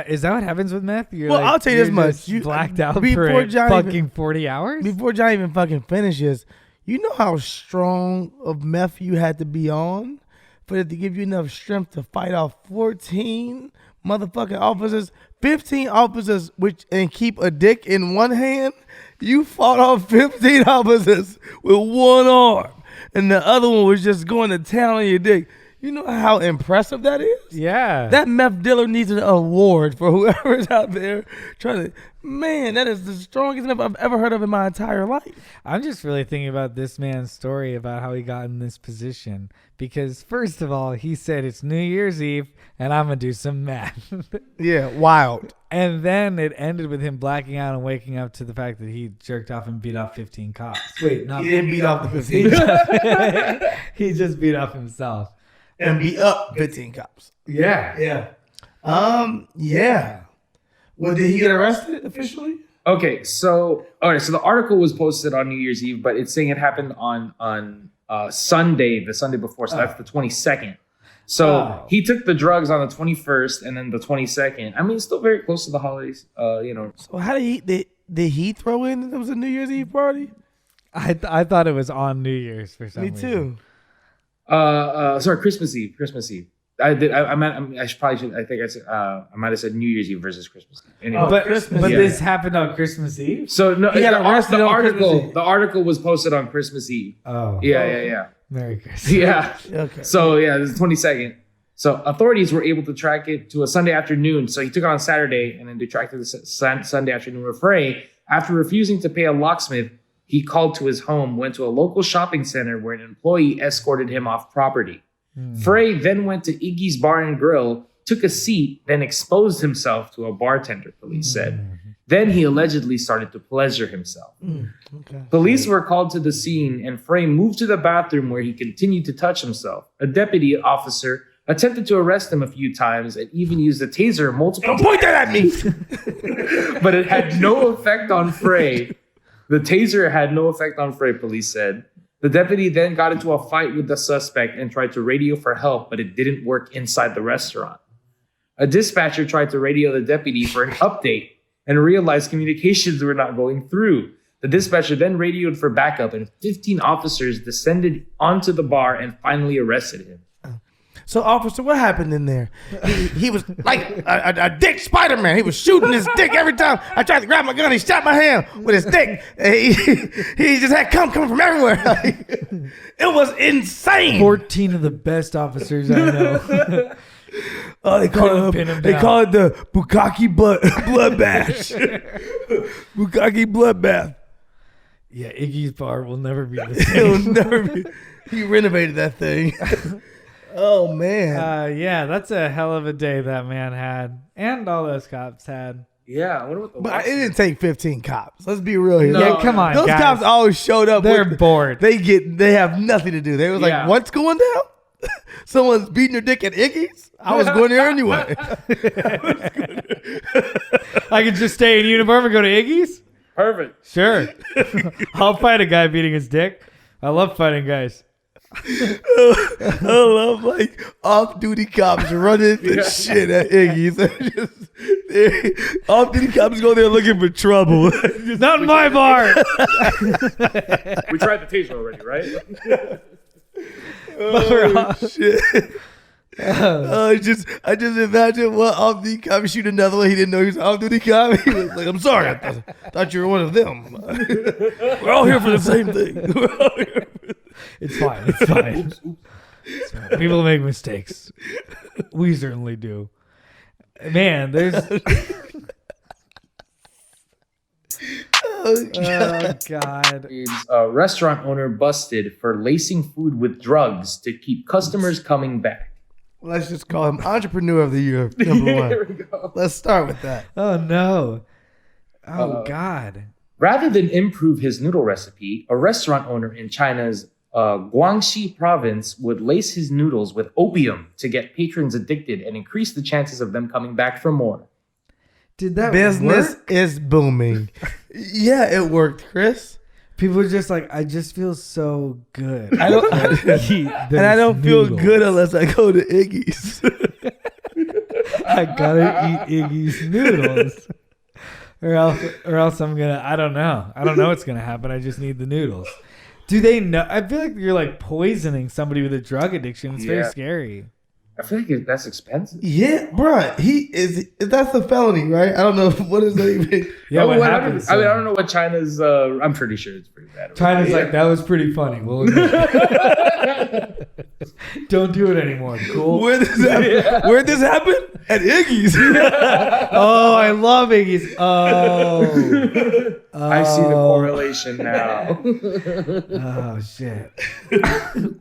Is that what happens with meth? You're Well, I'll tell you this you're much. just You- blacked out before for John fucking even- 40 hours? Before John even fucking finishes, you know how strong of meth you had to be on for it to give you enough strength to fight off 14 motherfucking officers, 15 officers, and keep a dick in one hand? You fought off 15 officers with one arm, and the other one was just going to town on your dick. You know how impressive that is? Yeah. That meth dealer needs an award for whoever's out there trying to. Man, that is the strongest meth I've ever heard of in my entire life. I'm just really thinking about this man's story about how he got in this position. Because, first of all, he said it's New Year's Eve and I'm going to do some meth. Yeah, wild. And then it ended with him blacking out and waking up to the fact that he jerked off and beat off 15 cops. Wait, not He didn't beat off the 15 he just beat off himself. and beat up 15 cops. Yeah. Yeah. Yeah. Well, did he get arrested officially? Okay, so the article was posted on New Year's Eve, but it's saying it happened on Sunday, the Sunday before, so that's the 22nd. So he took the drugs on the 21st and then the 22nd. I mean, it's still very close to the holidays. So how did he throw in that it was a New Year's Eve party? I thought it was on New Year's for some Me reason. too. Sorry, Christmas Eve. I think I might have said New Year's Eve versus Christmas Eve. Anyway. But Christmas, this yeah. happened on Christmas Eve? So no, He got arrested on Christmas Eve. The article was posted on Christmas Eve. Oh. Yeah. Merry Christmas. Yeah. Okay. So yeah, this is the 22nd. So authorities were able to track it to a Sunday afternoon. So he took it on Saturday, and then they tracked it to Sunday afternoon with Frey. After refusing to pay a locksmith, he called to his home, went to a local shopping center where an employee escorted him off property. Frey then went to Iggy's Bar and Grill, took a seat, then exposed himself to a bartender, police said. Then he allegedly started to pleasure himself. Okay. Police were called to the scene, and Frey moved to the bathroom where he continued to touch himself. A deputy officer attempted to arrest him a few times, and even used a taser multiple times. Don't point that at me. But it had no effect on Frey. The taser had no effect on Frey, police said. The deputy then got into a fight with the suspect and tried to radio for help, but it didn't work inside the restaurant. A dispatcher tried to radio the deputy for an update and realized communications were not going through. The dispatcher then radioed for backup, and 15 officers descended onto the bar and finally arrested him. So, officer, what happened in there? He was like a dick Spider-Man. He was shooting his dick every time I tried to grab my gun. He shot my hand with his dick. He just had cum coming from everywhere. It was insane. 14 of the best officers I know. Oh, they call it the Bukkake bloodbath. Bukkake bloodbath. Yeah, Iggy's bar will never be the same. It will never be. He renovated that thing. Oh man. Yeah, that's a hell of a day that man had, and all those cops had. Yeah, I wonder what the But it didn't take 15 cops. Let's be real here. Yeah, come on, Those guys. cops always showed up. They're bored. They have nothing to do. They was Yeah. like, what's going down? Someone's beating their dick at Iggy's? I was going there anyway. I could just stay in uniform and go to Iggy's? Perfect. Sure. I'll fight a guy beating his dick. I love fighting guys. I love like off-duty cops running the shit at Iggy's. Off-duty cops go there looking for trouble. Not in my bar. We tried the taser already, right? Oh, shit. I just imagine what off-duty cop shoot another one. He didn't know he was off-duty cop. He was like, I'm sorry. I thought you were one of them. We're all here for the same thing. It's fine. It's fine. It's fine. People make mistakes. We certainly do. Man, there's... Oh, God. It's a restaurant owner busted for lacing food with drugs to keep customers coming back. Let's just call him Entrepreneur of the Year, number one. Here we go. Let's start with that. Oh, no. Oh, God. Rather than improve his noodle recipe, a restaurant owner in China's Guangxi province would lace his noodles with opium to get patrons addicted and increase the chances of them coming back for more. Did that Business work? is booming. Yeah, it worked, Chris. People are just like, I just feel so good. I don't, and I don't feel good unless I go to Iggy's. I gotta eat Iggy's noodles. Or else I'm gonna, I don't know what's gonna happen. I just need the noodles. Do they know? I feel like you're like poisoning somebody with a drug addiction. It's very scary. I feel like that's expensive. Yeah, bruh. That's a felony, right? I don't know. What is that even? Yeah, what happens? I mean, I don't know what China's. I'm pretty sure it's pretty bad. China's like, that was pretty funny. Well, don't do it anymore. Cool. Where'd this happen? At Iggy's. Oh, I love Iggy's. Oh. I see the correlation now. Oh, shit.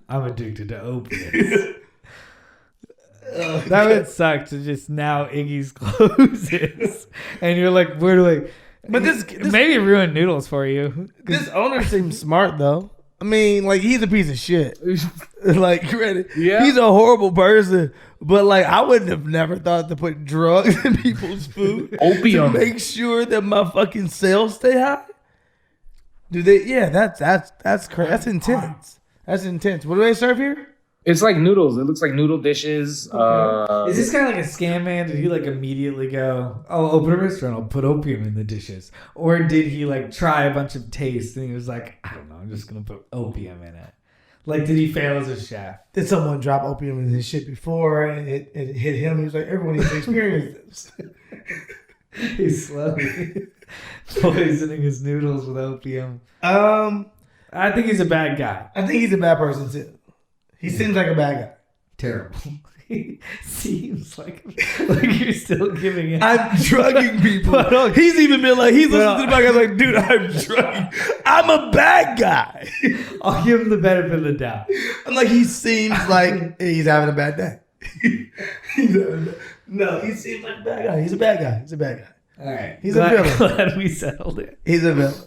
I'm addicted to opiates. That would suck to just now Iggy's closes. And you're like, where do I... But this maybe ruin noodles for you. This owner seems smart, though. I mean, like, he's a piece of shit. Like, credit. Yeah. He's a horrible person. But, like, I wouldn't have never thought to put drugs in people's food. Opium. To make sure that my fucking sales stay high. Do they? Yeah, that's crazy. That's intense. That's intense. What do they serve here? It's like noodles. It looks like noodle dishes. Is this kind of like a scam man? Did he like immediately go, I'll open a restaurant, I'll put opium in the dishes? Or did he like try a bunch of tastes and he was like, I don't know, I'm just going to put opium in it? Like, did he fail as a chef? Did someone drop opium in his shit before and it hit him? He was like, everyone needs to experience this. He's slowly poisoning his noodles with opium. I think he's a bad guy. I think he's a bad person too. He seems like a bad guy. Terrible. He seems like you're still giving it. I'm drugging people. He's even been like, he's listening to the podcast like, dude, I'm drugging. I'm a bad guy. I'll give him the benefit of the doubt. I'm like, he seems like he's having a bad day. No, he seems like a bad guy. He's a bad guy. He's a bad guy. All right. He's a villain. Glad we settled it. He's a villain.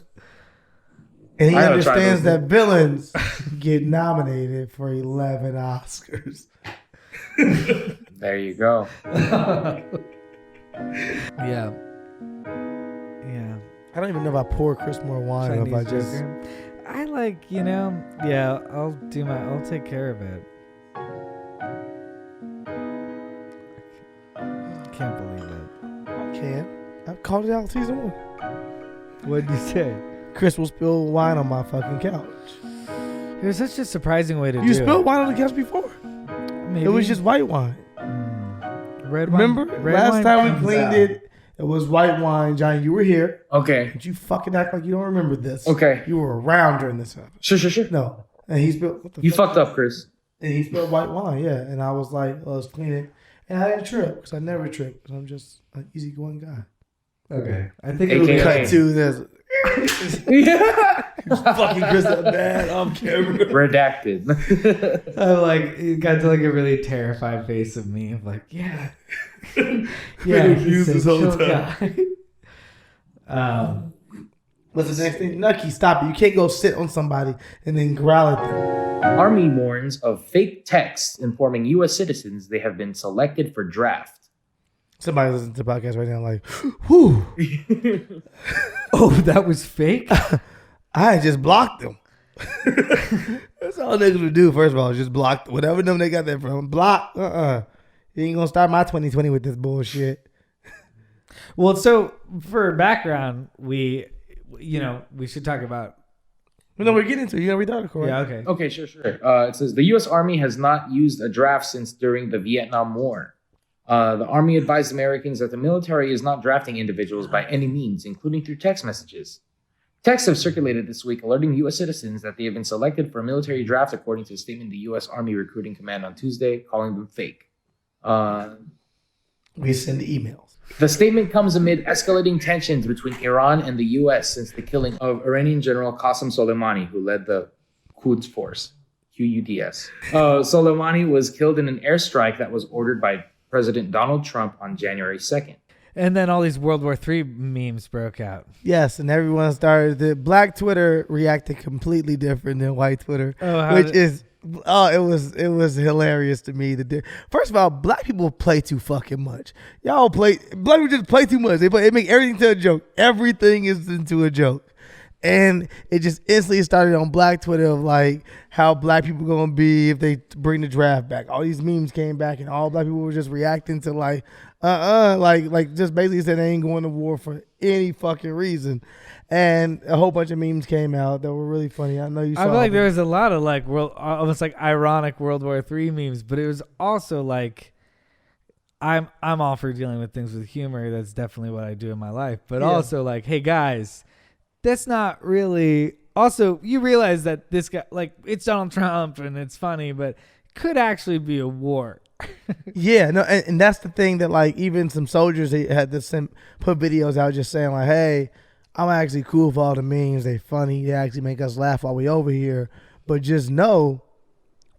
And he understands that villains get nominated for 11 Oscars. There you go. Yeah. I don't even know if I pour Chris more wine or if I Chinese just. Joker. I like, I'll take care of it. Can't believe it. I can. I've called it out season 1. What'd you say? Chris will spill wine on my fucking couch. It was such a surprising way to do it. You spilled wine on the couch before. Maybe. It was just white wine. Red wine. Remember? Last time we cleaned it, it was white wine. Johnny, you were here. Okay. But you fucking act like you don't remember this. Okay. You were around during this time. Sure. No. And he spilled. What the You fuck? fucked up, Chris. And he spilled white wine, yeah. And I was like, let's clean it. And I didn't trip because I never trip because I'm just an easygoing guy. Okay. I think AKA. it Cut to this. Yeah. Fucking Chris up bad on camera. Redacted. I'm like, it got to like a really terrified face of me. of like, yeah. Confused he's a this whole chill time. guy. What's the next thing? Nucky, stop it. You can't go sit on somebody and then growl at them. Army warns of fake texts informing U.S. citizens they have been selected for draft. Somebody listening to the podcast right now like, whew. Oh, that was fake? I just blocked them. That's all niggas would do, first of all, just block whatever number they got that from. Block. You ain't gonna start my 2020 with this bullshit. Well, so for background, we should talk about. No, we're getting to it. You gotta read the article, right? Yeah, okay. Okay, sure. It says the U.S. Army has not used a draft since during the Vietnam War. The Army advised Americans that the military is not drafting individuals by any means, including through text messages. Texts have circulated this week alerting U.S. citizens that they have been selected for a military draft, according to a statement of the U.S. Army Recruiting Command on Tuesday, calling them fake. We send emails. The statement comes amid escalating tensions between Iran and the U.S. since the killing of Iranian General Qasem Soleimani, who led the Quds Force, QUDS. Soleimani was killed in an airstrike that was ordered by President Donald Trump on January 2nd. And then all these World War III memes broke out. Yes, and everyone started. The black Twitter reacted completely different than white Twitter, it was hilarious to me. First of all, black people play too fucking much. Black people just play too much. They make everything to a joke. Everything is into a joke. And it just instantly started on black Twitter of like how black people gonna be if they bring the draft back. All these memes came back and all black people were just reacting to like just basically said they ain't going to war for any fucking reason. And a whole bunch of memes came out that were really funny. I know you saw I feel like them. there was a lot of like almost like ironic World War III memes, but it was also like I'm all for dealing with things with humor. That's definitely what I do in my life. But also like, hey guys, that's not really. Also, you realize that this guy, like, it's Donald Trump and it's funny, but could actually be a war. Yeah, no, and that's the thing that like even some soldiers they had to put videos out just saying like, hey, I'm actually cool for all the memes. They funny. They actually make us laugh while we over here. But just know,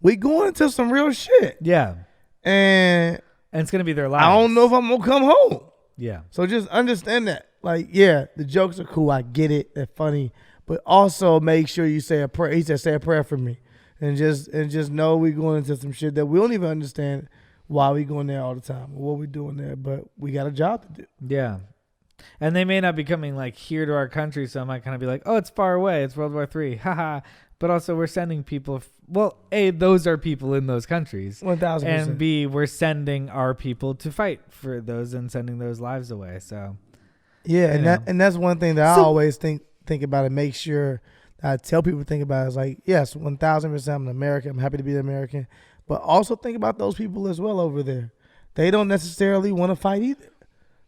we going into some real shit. Yeah, and it's gonna be their lives. I don't know if I'm gonna come home. Yeah. So just understand that. Like, yeah, the jokes are cool. I get it. They're funny. But also make sure you say a prayer. He said, say a prayer for me. And just know we going into some shit that we don't even understand why we going there all the time or what we doing there. But we got a job to do. Yeah. And they may not be coming like here to our country. So I might kind of be like, oh, it's far away. It's World War III. Haha. But also we're sending people. Well, A, those are people in those countries. 1,000%. And B, we're sending our people to fight for those and sending those lives away. So. Yeah, and that's one thing that I always think about and make sure that I tell people to think about is like, yes, 1,000% I'm an American. I'm happy to be an American. But also think about those people as well over there. They don't necessarily want to fight either.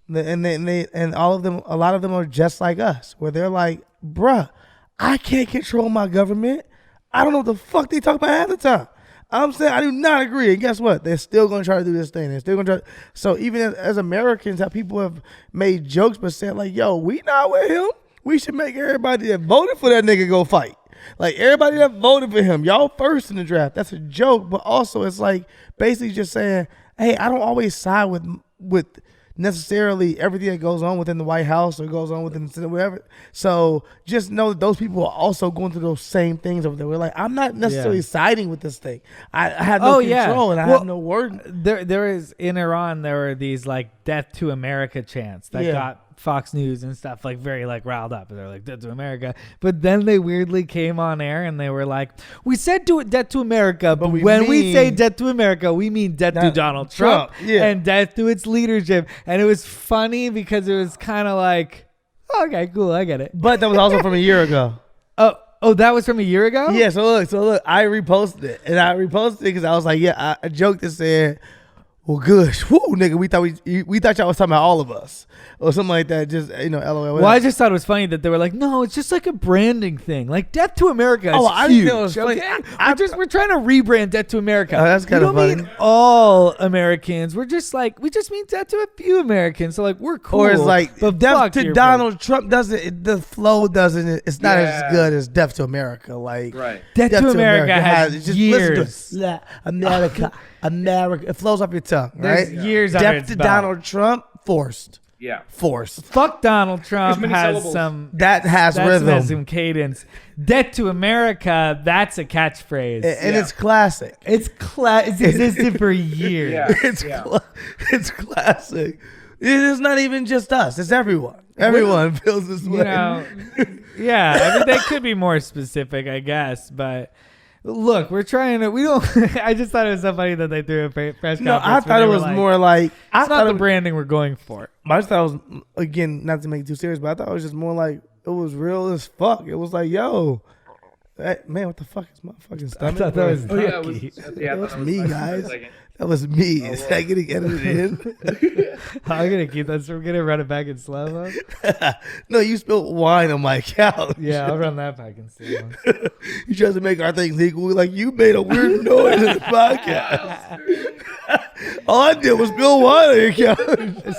And all of them, a lot of them are just like us, where they're like, bruh, I can't control my government. I don't know what the fuck they talk about half the time. I'm saying I do not agree. And guess what? They're still going to try to do this thing. They're still going to try. So even as Americans, how people have made jokes but said like, yo, we not with him. We should make everybody that voted for that nigga go fight. Like everybody that voted for him, y'all first in the draft. That's a joke. But also it's like basically just saying, hey, I don't always side with necessarily everything that goes on within the White House or goes on within the Senate, whatever. So just know that those people are also going through those same things over there. We're like, I'm not necessarily siding with this thing. I have no control and I have no word. There is in Iran. There were these like "Death to America" chants that got Fox News and stuff like very like riled up. They're like "Death to America," but then they weirdly came on air and they were like, "We said "Death to America," but when we say "Death to America," we mean death to Donald Trump and death to its leadership." And it was funny because it was kind of like, okay, cool, I get it. But that was also from a year ago. Oh, that was from a year ago? Yeah, so look, I reposted it. And I reposted it because I was like, I joked and said, well, good. Woo, nigga, we thought y'all was talking about all of us. Or something like that. Just, LOL. Whatever. Well, I just thought it was funny that they were like, no, it's just like a branding thing. Like, Death to America is I huge. didn't know it was funny. Okay? We're trying to rebrand Death to America. Oh, that's kind of funny. We don't mean all Americans. We just mean death to a few Americans. So, like, we're cool. Or it's like, but death to Donald Trump the flow doesn't, it's not as good as Death to America. Like, Death to America has years. America. It flows off your tongue, right? Years Death to Donald Trump, forced. Yeah. Forced. Fuck Donald Trump has some... That has rhythm. Has some cadence. Death to America, that's a catchphrase. And it's classic. It's existed for years. It's classic. It is not even just us. It's everyone. Everyone feels this way. I mean, they could be more specific, I guess, but... Look, we're trying to. We don't. I just thought it was so funny that they threw a press conference. No, I thought it was more like. It's not the branding we're going for. I just thought it was, again, not to make it too serious, but I thought it was just more like it was real as fuck. It was like, yo, man, what the fuck is my fucking stomach? I thought that was that was me, guys. That was me. Is that getting edited in? I'm gonna keep that. So we're gonna run it back in slow mo. No, you spilled wine on my couch. Yeah, I'll run that back in slow mo. You tries to make our things equal. Like you made a weird noise in the podcast. All I did was spill wine on your couch.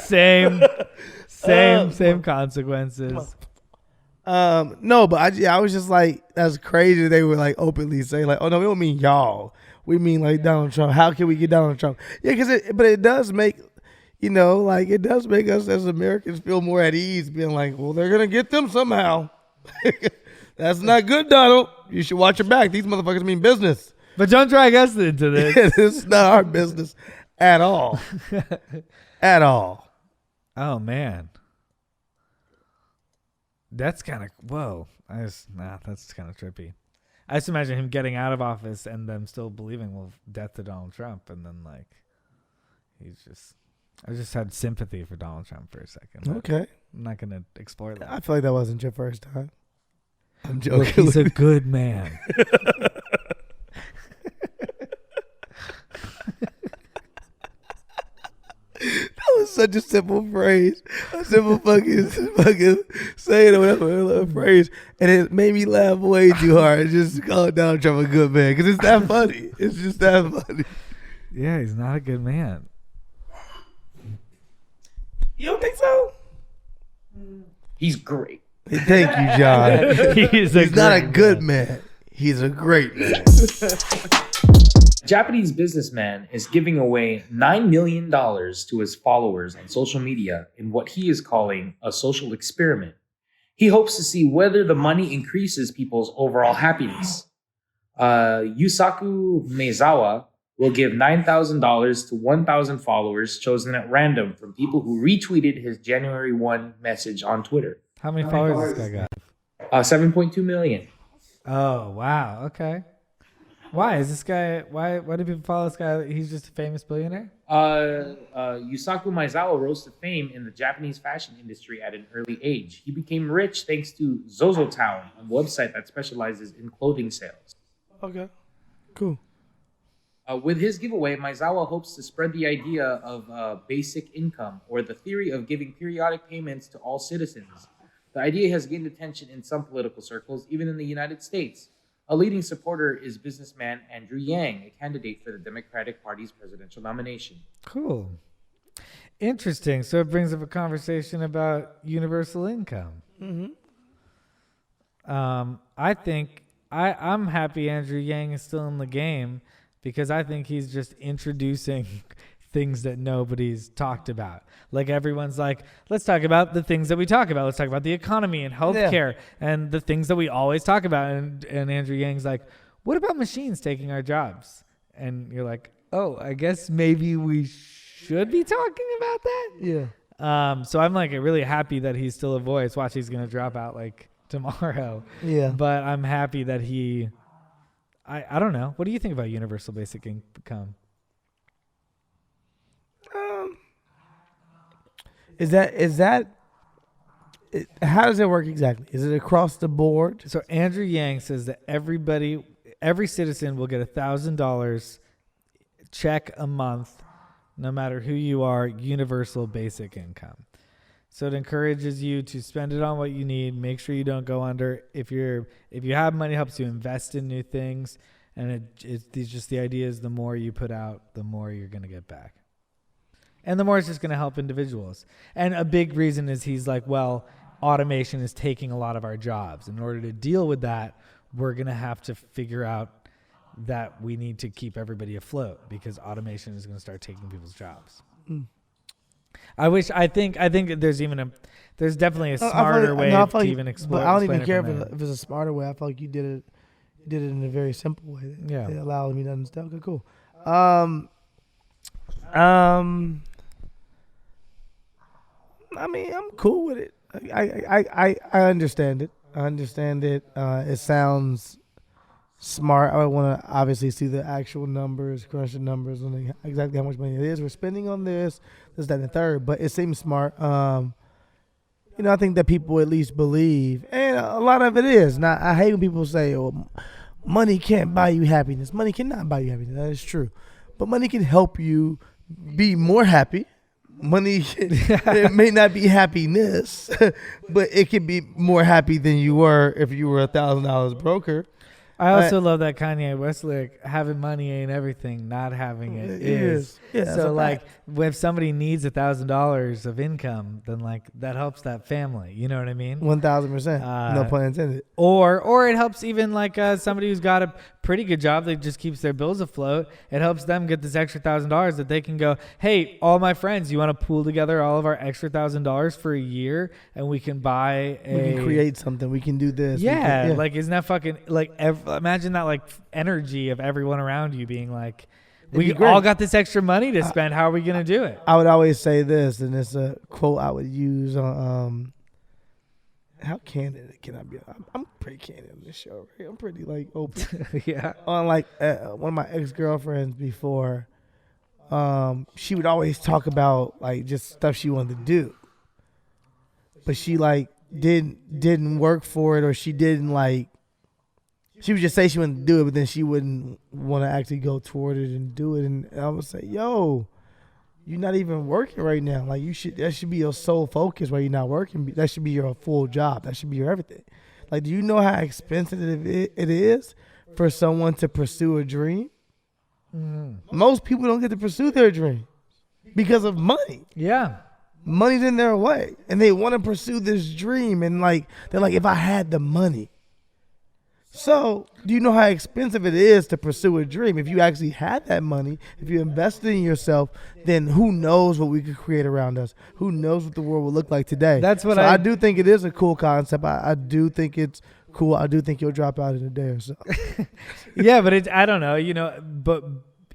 Same consequences. No, but I was just like, that's crazy. They were like openly saying like, oh no, we don't mean y'all. We mean like Donald Trump. How can we get Donald Trump? Yeah, but it does make, it does make us as Americans feel more at ease, being like, well, they're gonna get them somehow. That's not good, Donald. You should watch your back. These motherfuckers mean business. But don't drag us into this. This is not our business at all. At all. Oh man. That's kind of that's kind of trippy. I just imagine him getting out of office and them still believing, well, death to Donald Trump, and then like I just had sympathy for Donald Trump for a second. Okay, I'm not gonna explore that. I feel like that wasn't your first time. I'm joking. Look, he's a good man. That was such a simple phrase, a simple fucking saying or whatever phrase, and it made me laugh way too hard. Just call Donald Trump a good man because it's that funny. It's just that funny. Yeah, he's not a good man. You don't think so? He's great. Thank you, John. He's not a good man. He's a great man. Japanese businessman is giving away $9 million to his followers on social media in what he is calling a social experiment. He hopes to see whether the money increases people's overall happiness. Yusaku Maezawa will give $9,000 to 1,000 followers chosen at random from people who retweeted his January 1 message on Twitter. How many followers this guy got? 7.2 million. Oh, wow. Okay. Why is this guy? Why do people follow this guy? He's just a famous billionaire. Yusaku Maezawa rose to fame in the Japanese fashion industry at an early age. He became rich thanks to ZozoTown, a website that specializes in clothing sales. Okay, cool. With his giveaway, Maezawa hopes to spread the idea of basic income, or the theory of giving periodic payments to all citizens. The idea has gained attention in some political circles, even in the United States. A leading supporter is businessman Andrew Yang, a candidate for the Democratic Party's presidential nomination. Cool. Interesting. So it brings up a conversation about universal income. Mm-hmm. I think I'm happy Andrew Yang is still in the game because I think he's just introducing things that nobody's talked about. Like everyone's like, let's talk about the things that we talk about. Let's talk about the economy and healthcare and the things that we always talk about. And Andrew Yang's like, what about machines taking our jobs? And you're like, oh, I guess maybe we should be talking about that. Yeah. So I'm like really happy that he's still a voice. Watch, he's gonna drop out like tomorrow. Yeah. But I'm happy that he. I don't know. What do you think about universal basic income? How does it work exactly? Is it across the board? So Andrew Yang says that every citizen will get $1,000 check a month, no matter who you are, universal basic income. So it encourages you to spend it on what you need. Make sure you don't go under. If you have money, it helps you invest in new things. And it's just the idea is the more you put out, the more you're going to get back. And the more it's just going to help individuals. And a big reason is he's like, well, automation is taking a lot of our jobs. In order to deal with that, we're going to have to figure out that we need to keep everybody afloat because automation is going to start taking people's jobs. Mm. I think there's definitely a smarter way to even explain. But I don't even care if it's a smarter way. I feel like you did it in a very simple way. Yeah. It allowed me to understand. Okay, cool. I mean, I'm cool with it. I understand it. It sounds smart. I want to obviously see the actual numbers, crunch the numbers on exactly how much money it is we're spending on this, that, and the third. But it seems smart. I think that people at least believe, and a lot of it is. Now, I hate when people say, "Oh, money can't buy you happiness." Money cannot buy you happiness. That is true, but money can help you be more happy. Money, it may not be happiness, but it can be more happy than you were if you were $1,000 broker. I also love that Kanye West lyric, having money ain't everything, not having it is. Yeah, so like if somebody needs $1,000 of income, then like that helps that family. You know what I mean? 1,000%. No pun intended. Or it helps even like somebody who's got a pretty good job that just keeps their bills afloat. It helps them get this extra $1,000 that they can go, hey, all my friends, you want to pool together all of our extra $1,000 for a year and we can buy we can create something. We can do this. Yeah. Like isn't that fucking like imagine that like energy of everyone around you being like, we all got this extra money to spend. How are we going to do it? I would always say this, and it's a quote I would use on, how candid can I be? I'm pretty candid on this show, right? I'm pretty like open. Yeah. On like one of my ex-girlfriends before, she would always talk about like just stuff she wanted to do. But she like didn't work for it, or she didn't like, she would just say she wanted to do it, but then she wouldn't want to actually go toward it and do it. And I would say, yo, you're not even working right now. Like that should be your sole focus while you're not working. That should be your full job. That should be your everything. Like, do you know how expensive it is for someone to pursue a dream? Mm-hmm. Most people don't get to pursue their dream because of money. Yeah. Money's in their way. And they want to pursue this dream. And like, they're like, if I had the money. So, do you know how expensive it is to pursue a dream? If you actually had that money, if you invested in yourself, then who knows what we could create around us? Who knows what the world will look like today? That's what I do think it is a cool concept. I do think it's cool. I do think you'll drop out in a day or so. Yeah, but I don't know, but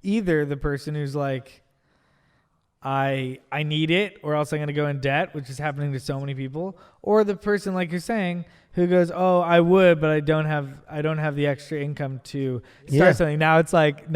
either the person who's like, I need it or else I'm going to go in debt, which is happening to so many people, or the person like you're saying who goes, oh, I would, but I don't have the extra income to start something. Now it's like,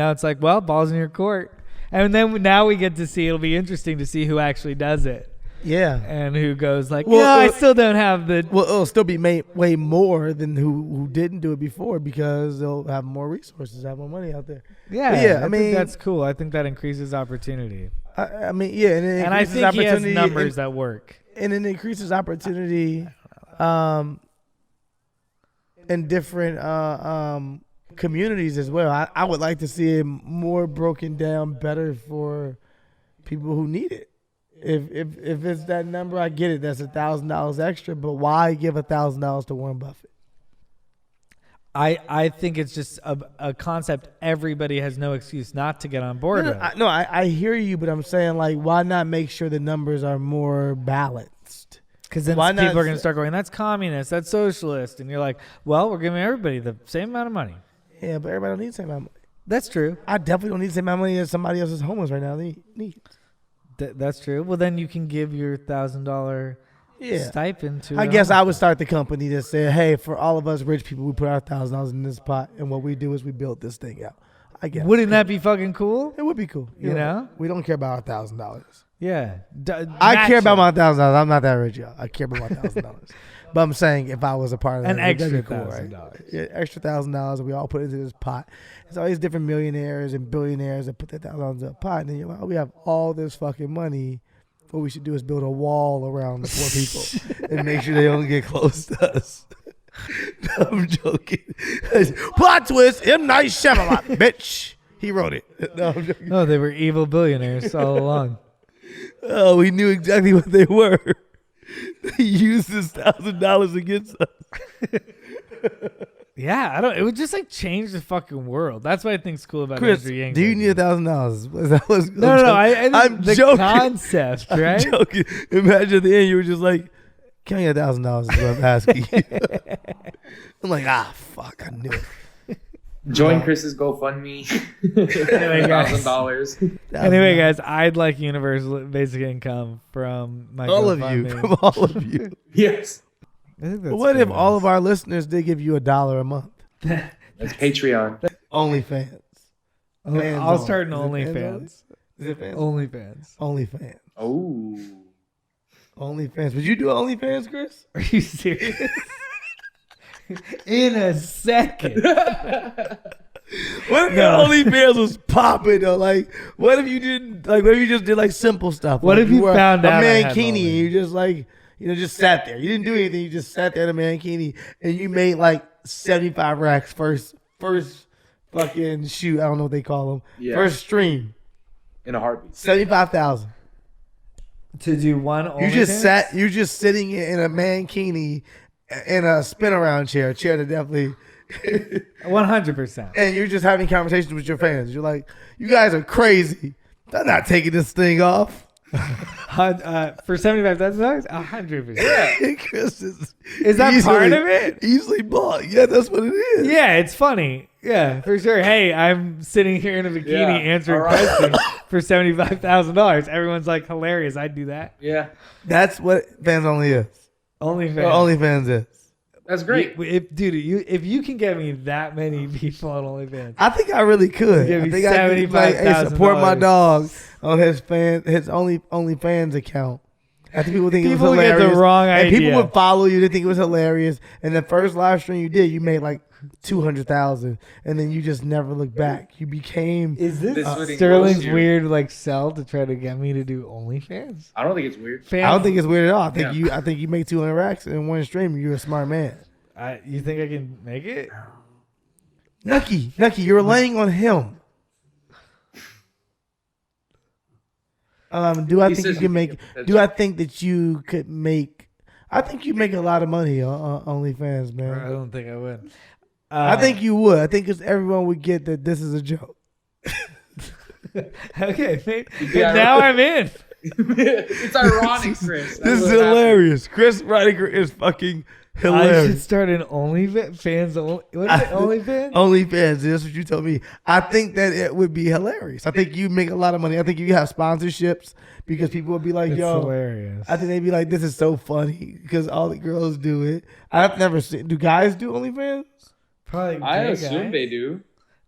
well, ball's in your court. And then now we get to see, it'll be interesting to see who actually does it. Yeah. And who goes like, I still don't have the. Well, it'll still be made way more than who didn't do it before because they'll have more resources, have more money out there. Yeah. I mean, that's cool. I think that increases opportunity. I mean, yeah. And I think he has numbers that work. And it increases opportunity in different communities as well. I would like to see it more broken down better for people who need it. If it's that number, I get it. That's $1,000 extra, but why give $1,000 to Warren Buffett? I think it's just a concept everybody has no excuse not to get on board with. I hear you, but I'm saying, like, why not make sure the numbers are more balanced? Because then people are going to start going, that's communist, that's socialist. And you're like, well, we're giving everybody the same amount of money. Yeah, but everybody don't need the same amount of money. That's true. I definitely don't need the same amount of money as somebody else is homeless right now needs. That's true. Well, then you can give your $1,000 stipend to. I guess I would start the company that said, hey, for all of us rich people, we put our $1,000 in this pot, and what we do is we build this thing out. I guess. Wouldn't that be fucking cool? It would be cool. You know? We don't care about our $1,000. Yeah. I care about my $1,000. I'm not that rich, y'all. I care about my $1,000. But I'm saying if I was a part of that, an extra cool, $1,000. Right? Yeah, extra $1,000, and we all put it into this pot. There's all these different millionaires and billionaires that put their $1,000 into a pot, and then you're like, oh, we have all this fucking money. What we should do is build a wall around the poor people and make sure they don't get close to us. No, I'm joking. Plot twist: M. Night Shyamalan, bitch. He wrote it. No, I'm joking. Oh, they were evil billionaires all along. Oh, he knew exactly what they were. He used his $1,000 against us. Yeah, it would just like change the fucking world. That's what I think's cool about Chris, Andrew Yang. do you need $1,000? No. I'm the joking. Concept, right? I'm joking. Imagine at the end you were just like, "Can I get $1,000?" Is what I'm asking you. I'm like, fuck, I knew it. Join Chris's GoFundMe. Anyway, guys. $1,000. Anyway, guys, I'd like universal basic income from my all of GoFundMe. you, from all of you. Yes. I think that's What if fair. all of our listeners did give you $1 a month? That's Patreon. OnlyFans. Fans I'll on. start an Is it fans OnlyFans. Is it fans? OnlyFans. OnlyFans. Oh. OnlyFans. Would you do OnlyFans, Chris? Are you serious? In a second. What if your OnlyFans was popping though? Like, what if you didn't? Like, what if you just did like simple stuff? What like if you were found a out I had mankini and OnlyFans? you just like, just sat there. You didn't do anything. You just sat there in a mankini and you made like 75 racks first fucking shoot. I don't know what they call them. Yeah. First stream. In a heartbeat. 75,000. To do one OnlyFans? You're just sitting in a mankini in a spin around chair that definitely 100%. and you're just having conversations with your fans. You're like, you guys are crazy. I'm not taking this thing off. For $75,000? 100%. Yeah. Chris Is that part of it? Easily bought. Yeah, that's what it is. Yeah, it's funny. Yeah, for sure. Hey, I'm sitting here in a bikini Yeah, answering all right. questions for $75,000. Everyone's like, hilarious. I'd do that. Yeah. That's what fans only is. OnlyFans. Or OnlyFans is. That's great. If you can get me that many people on OnlyFans, I think I really could. Give I me think I could like, hey, support my $75,000. dog on his OnlyFans account. I think people think it was People get hilarious. the wrong and people idea. would follow you. They think it was hilarious. And the first live stream you did, you made like 200,000, and then you just never looked back. You became. is this This would Sterling's enclose you. weird like sell to try to get me to do OnlyFans? I don't think it's weird. Fans, I don't think it's weird at all. Yeah. I think you make 200 racks in one stream. You're a smart man. you think I can make it? Nucky, you're laying on him. Do I He think you says can make? that's- Do I think that you could make? I think you make a lot of money on OnlyFans, I man. don't think I would. I think you would. I think because everyone would get that this is a joke. Okay, maybe. Yeah, Now I'm in. It's ironic, Chris. This is hilarious. Chris Ridiger is fucking I should hilarious. start an OnlyFans. What is it? OnlyFans? OnlyFans. That's what you told me. I think that it would be hilarious. I think you make a lot of money. I think you have sponsorships because people would be like, It's "Yo." hilarious. I think they'd be like, "This is so funny" because all the girls do it. I've never seen. Do guys do OnlyFans? Probably. I gay assume guys. they do.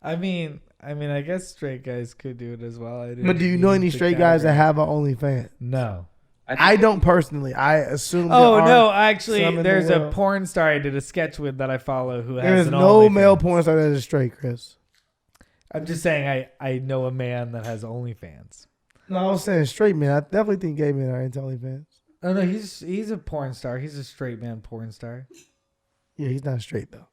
I mean, I guess straight guys could do it as well. But do you know any straight guys that have an OnlyFans? No. I don't personally. I assume. Oh there are no! Actually, some in the there's a world. porn star I did a sketch with that I follow who There has is an no OnlyFans. male porn star that is straight, Chris. I'm just saying I know a man that has OnlyFans. No, I was saying straight men. I definitely think gay men are into OnlyFans. Oh no, he's a porn star. He's a straight man porn star. Yeah, he's not straight though.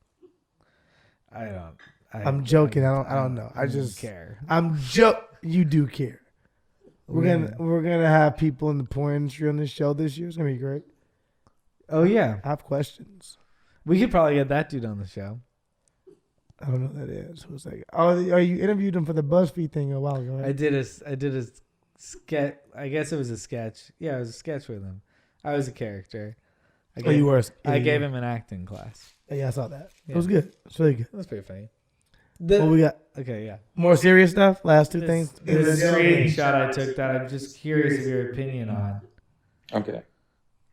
I'm joking. I don't know. I just care. You do care. We're gonna have people in the porn industry on this show this year. It's gonna be great. Oh yeah, I have questions. we could probably get that dude on the show. I don't know who that is. Who's that? Oh, you interviewed him for the BuzzFeed thing a while ago, right? I did a sketch. I guess it was a sketch. Yeah, it was a sketch with him. I was a character. You were. I gave him an acting class. Yeah, I saw that. Yeah. It was good. It's really good. That was pretty funny. What we got? Okay, yeah. More serious stuff? Last two things? The screenshot I took that I'm just curious of your opinion on. Okay.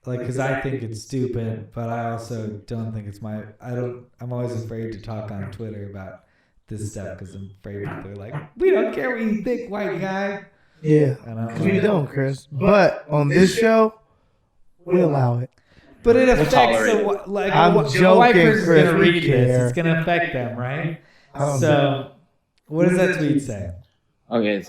Like, because I think it's stupid, but I also don't think it's I'm always afraid to talk on Twitter about this stuff because I'm afraid people are like, we don't care what you think, white guy. Yeah. Because we don't, Chris. But on this show, we allow it. But it affects I'm a joking, white person's Chris. going to read care. this. It's going to affect them, right? So, what does that tweet say? Okay.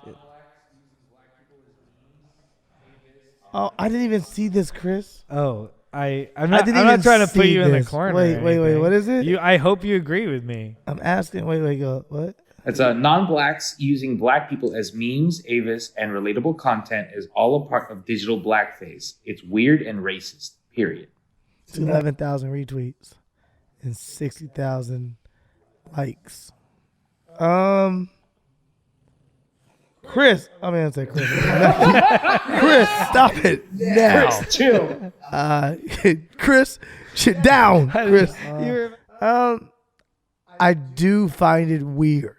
Oh, I didn't even see this, Chris. Oh, I'm not trying to put you in the corner. Wait. What is it? I hope you agree with me. I'm asking. Go. What? It's non-blacks using black people as memes, avis, and relatable content is all a part of digital blackface. It's weird and racist. Period. 11,000 retweets and 60,000 likes. Chris, I'm gonna say Chris. Chris, stop it now. Chris, chill. Chris, shit down. Chris. I do find it weird.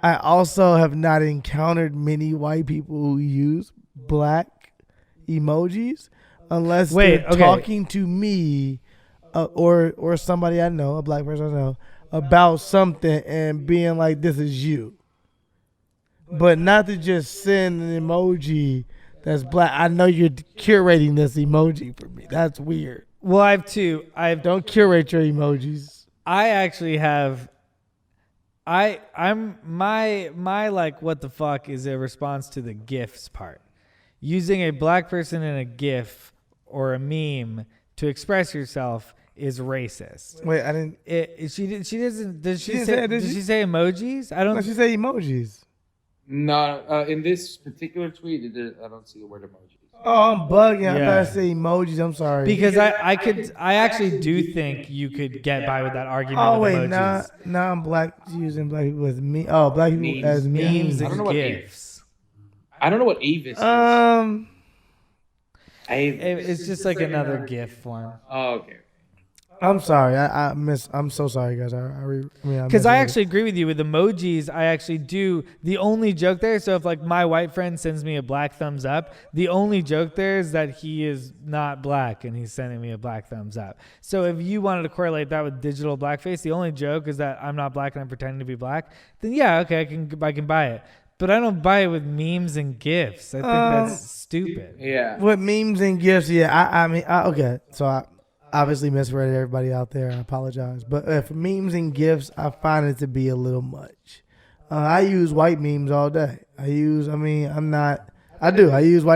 I also have not encountered many white people who use black emojis unless they're talking to me or somebody I know, a black person I know, about something and being like, this is you. But not to just send an emoji that's black. I know you're curating this emoji for me. That's weird. Well, I have two. Don't curate your emojis. I actually have. I'm my like what the fuck is a response to the GIFs part. Using a black person in a GIF or a meme to express yourself is racist. Wait, I didn't. She doesn't. Does she didn't say? say it, did Does she? she say emojis? I don't. No, she say emojis. No, in this particular tweet, I don't see the word emoji. Oh, I'm bugging. I Yeah. thought I said emojis. I'm sorry. Because I actually do think you could get by with that argument. Oh with wait, emojis. nah, I'm black using black people as me. Oh, black people Memes. as memes. I don't know and what GIFs. I don't know what avis is. It's just like another GIF form. Oh, okay. I'm sorry. I'm so sorry, guys. Because I actually agree with you with emojis. I actually do. The only joke there. So if like my white friend sends me a black thumbs up, the only joke there is that he is not black and he's sending me a black thumbs up. So if you wanted to correlate that with digital blackface, the only joke is that I'm not black and I'm pretending to be black. Then yeah, okay, I can buy it. But I don't buy it with memes and GIFs. I think that's stupid. Yeah. With memes and gifs, yeah. Okay. So I obviously misread everybody out there. I apologize. But for memes and gifs, I find it to be a little much. I use white memes all day. I use white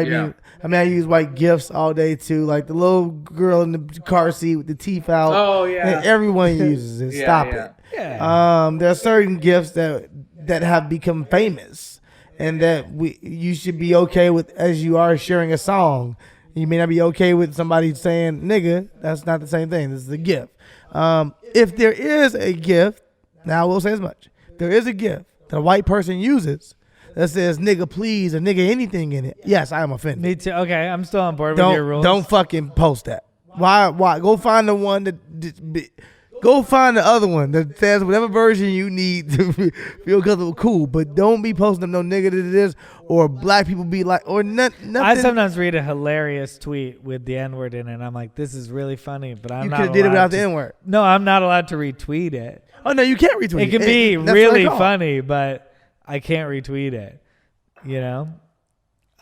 memes. I use white gifs all day too. Like the little girl in the car seat with the teeth out. Oh, yeah. And everyone uses it. Stop it. Yeah. There are certain gifts that have become famous and that you should be okay with as you are sharing a song. You may not be okay with somebody saying nigga. That's not the same thing. This is a gift. If there is a gift, now I will say as much. There is a gift that a white person uses that says nigga please or nigga anything in it. Yes, I am offended. Me too. Okay, I'm still on board with your rules. Don't fucking post that. Why? Go find the one go find the other one that says whatever version you need to feel comfortable. Cool, but don't be posting no nigga that it is or black people be like or nothing. I sometimes read a hilarious tweet with the N-word in it, and I'm like, this is really funny, but I'm you not could have did it without to, the N-word. No, I'm not allowed to retweet it. Oh no, you can't retweet it. It can be That's really what I call. funny, but I can't retweet it. You know?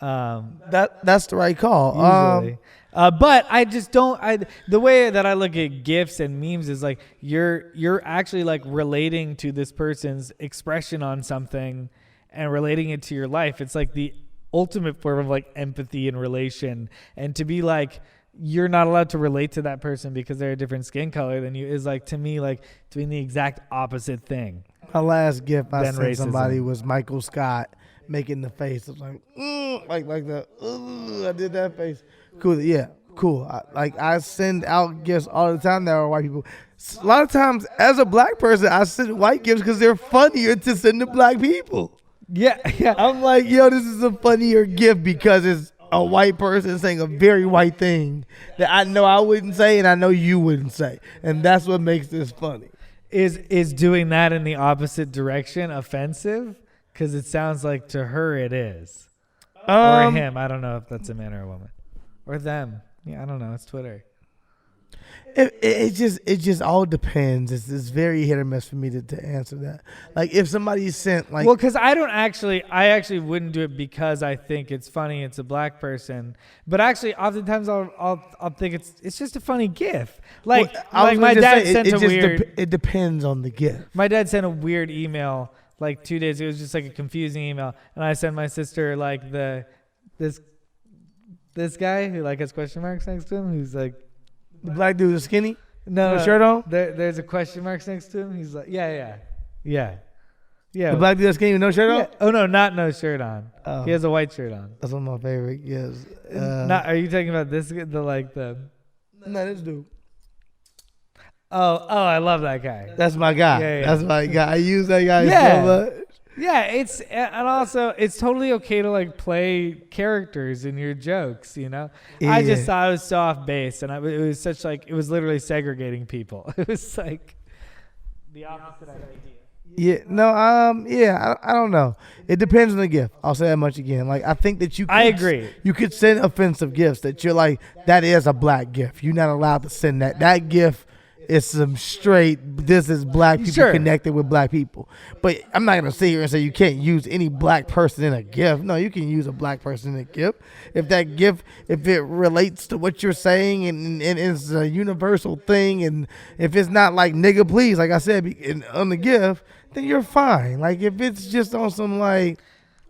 That's the right call. Usually. But I just don't. The way that I look at GIFs and memes is like you're actually like relating to this person's expression on something and relating it to your life. It's like the ultimate form of like empathy and relation. And to be like you're not allowed to relate to that person because they're a different skin color than you is like to me like doing the exact opposite thing. My last gift I sent racism. somebody was Michael Scott making the face. I was like, like the, I did that face. Cool, yeah. cool. I send out gifts all the time that are white people. A lot of times, as a black person, I send white gifts because they're funnier to send to black people. Yeah. I'm like, yo, this is a funnier gift because it's a white person saying a very white thing that I know I wouldn't say and I know you wouldn't say. And that's what makes this funny. Is doing that in the opposite direction offensive? Because it sounds like to her it is. Or him. I don't know if that's a man or a woman. Or them. Yeah, I don't know. It's Twitter. It just all depends. It's very hit or miss for me to answer that. Like if somebody sent like, well, because I actually wouldn't do it because I think it's funny. It's a black person, but actually, oftentimes I'll think it's just a funny gif. Like my dad sent a weird. It depends on the gift. My dad sent a weird email like 2 days. It was just like a confusing email, and I sent my sister like this guy who like has question marks next to him, who's like. The black dude is skinny? No, shirt on? There's a question mark next to him. He's like, yeah. The black dude is skinny with no shirt on? Oh no, not no shirt on. Oh. He has a white shirt on. That's one of my favorite. Yes. Are you talking about this? No, this dude. Oh, I love that guy. That's my guy. Yeah. That's my guy. I use that guy so much. Yeah, it's totally okay to like play characters in your jokes, you know. Yeah. I just thought it was so off base, and it was such like it was literally segregating people. It was like the opposite idea. Yeah, no, I don't know. It depends on the gift. I'll say that much again. Like I think that I agree. You could send offensive gifts that you're like that is a black gift. You're not allowed to send that. That gift. It's some straight, this is black people connected with black people. But I'm not going to sit here and say you can't use any black person in a gift. No, you can use a black person in a gift. If that gift, if it relates to what you're saying and it's a universal thing, and if it's not like nigga please, like I said, on the gift, then you're fine. Like if it's just on some like,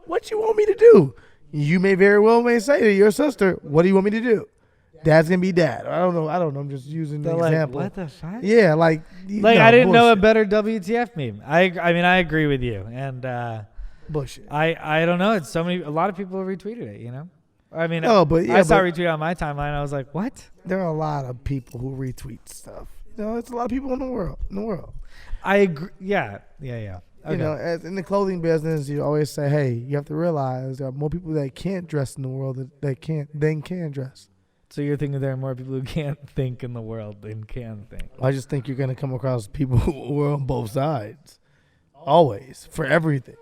what you want me to do? You may very well say to your sister, what do you want me to do? Dad's gonna be dad. I don't know. I'm just using the example. What the fuck? Yeah, like I didn't know a better WTF meme. I mean, I agree with you, and bullshit. I don't know. It's a lot of people have retweeted it. You know, I mean, I saw a retweet on my timeline. I was like, what? There are a lot of people who retweet stuff. You know, it's a lot of people in the world. I agree. Yeah. Okay. You know, as in the clothing business, you always say, hey, you have to realize there are more people that can't dress in the world that can dress. So you're thinking there are more people who can't think in the world than can think. I just think you're going to come across people who are on both sides. Always. For everything.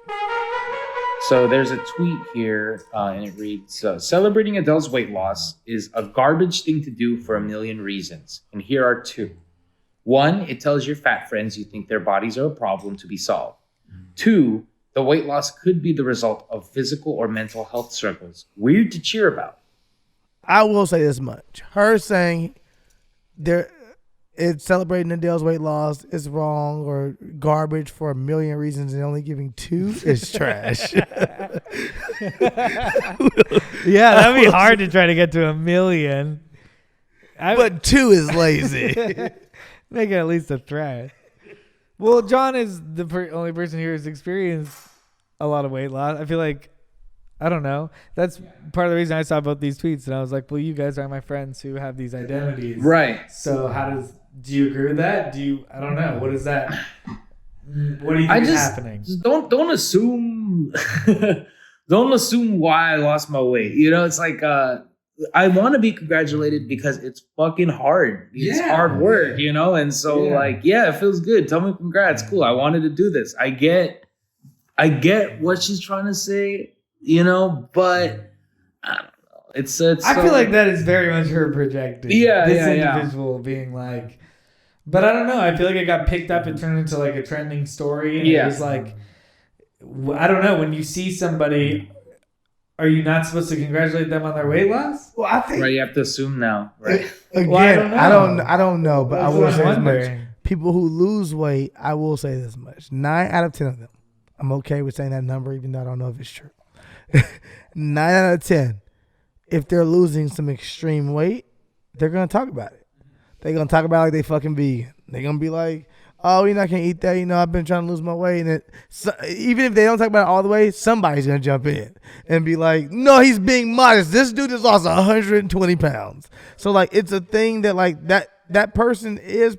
So there's a tweet here, and it reads, celebrating Adele's weight loss is a garbage thing to do for a million reasons. And here are 2. 1, it tells your fat friends you think their bodies are a problem to be solved. 2, the weight loss could be the result of physical or mental health struggles. Weird to cheer about. I will say this much. Her saying it's celebrating Adele's weight loss is wrong or garbage for a million reasons and only giving 2 is trash. Yeah, that'd be hard to try to get to a million. But 2 is lazy. Make it at least a threat. Well, John is the only person here who's experienced a lot of weight loss. I feel like, I don't know. That's part of the reason I saw both these tweets, and I was like, well, you guys are my friends who have these identities. Right. So do you agree with that? I don't know. What is that? What do you think is happening? Just don't assume don't assume why I lost my weight. You know, it's like I want to be congratulated because it's fucking hard. It's hard work, you know? And so it feels good. Tell me congrats. Cool. I wanted to do this. I get what she's trying to say. You know, but I don't know. It's I feel like that is very much her projecting. This individual being like, but I don't know. I feel like it got picked up and turned into like a trending story. And it was like, I don't know. When you see somebody, are you not supposed to congratulate them on their weight loss? Well, I think you have to assume now, right? Again, well, I don't know, but I will say this much. People who lose weight, I will say this much. 9 out of 10 of them. I'm okay with saying that number, even though I don't know if it's true. 9 out of 10, if they're losing some extreme weight, they're going to talk about it. They're going to talk about it like they fucking vegan. They're going to be like, oh, you're not gonna eat that. I've been trying to lose my weight, and even if they don't talk about it all the way, somebody's gonna jump in and be like, no, he's being modest. This dude has lost 120 pounds. So like, it's a thing that like that person is.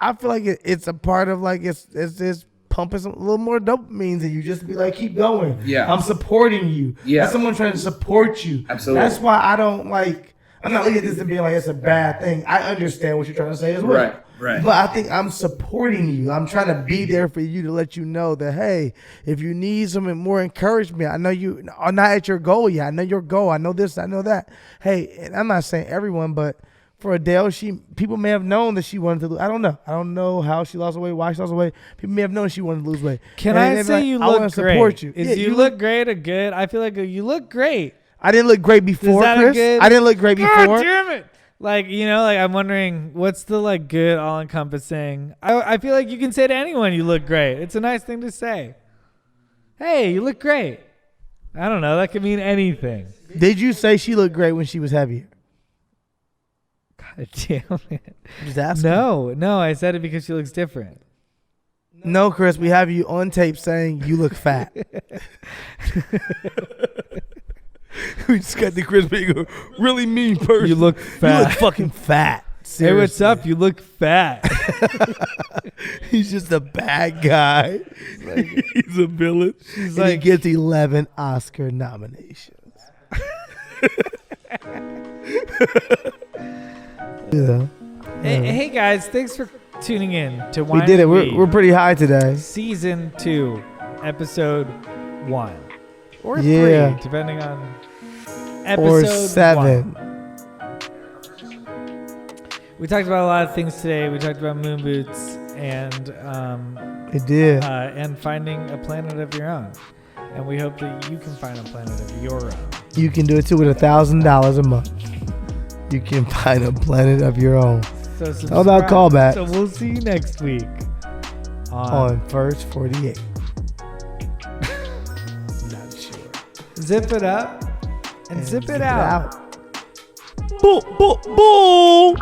I feel like it's a part of like it's pumping a little more dopamine and you just be like, keep going. Yeah, I'm supporting you. Yeah, that's someone trying to support you. Absolutely. That's why I don't like. I'm not looking at this and being like it's a bad thing. I understand what you're trying to say as well. Right. But I think I'm supporting you. I'm trying to be there for you to let you know that, hey, if you need some more encouragement, I know you are not at your goal yet. I know your goal. I know this. I know that. Hey, and I'm not saying everyone, but for Adele, people may have known that she wanted to lose. I don't know. I don't know how she lost weight, why she lost weight. People may have known she wanted to lose weight. Can I say like, you I look want to great? support you. Is you look great or good? I feel like you look great. I didn't look great before, Chris. I didn't look great before. God damn it. Like, like I'm wondering what's the like good all encompassing. I feel like you can say to anyone you look great. It's a nice thing to say. Hey, you look great. I don't know. That could mean anything. Did you say she looked great when she was heavier? God damn it. Just asking. No, I said it because she looks different. No, Chris, we have you on tape saying you look fat. We just got the Chris being a really mean person. You look fat. You look fucking fat. Seriously. Hey, what's up? You look fat. He's just a bad guy. He's a villain. He's and he gets 11 Oscar nominations. Yeah. Hey guys, thanks for tuning in to Wine We did it. and We're pretty high today. Season 2, Episode 1. Or 3, depending on Episode or 7. 1. We talked about a lot of things today. We talked about moon boots and It did. And finding a planet of your own. And we hope that you can find a planet of your own. You can do it too with $1,000 a month. You can find a planet of your own. So subscribe. How about callback? So we'll see you next week on First 48. Not sure. Zip it up and zip it out. Boom, boom, boom.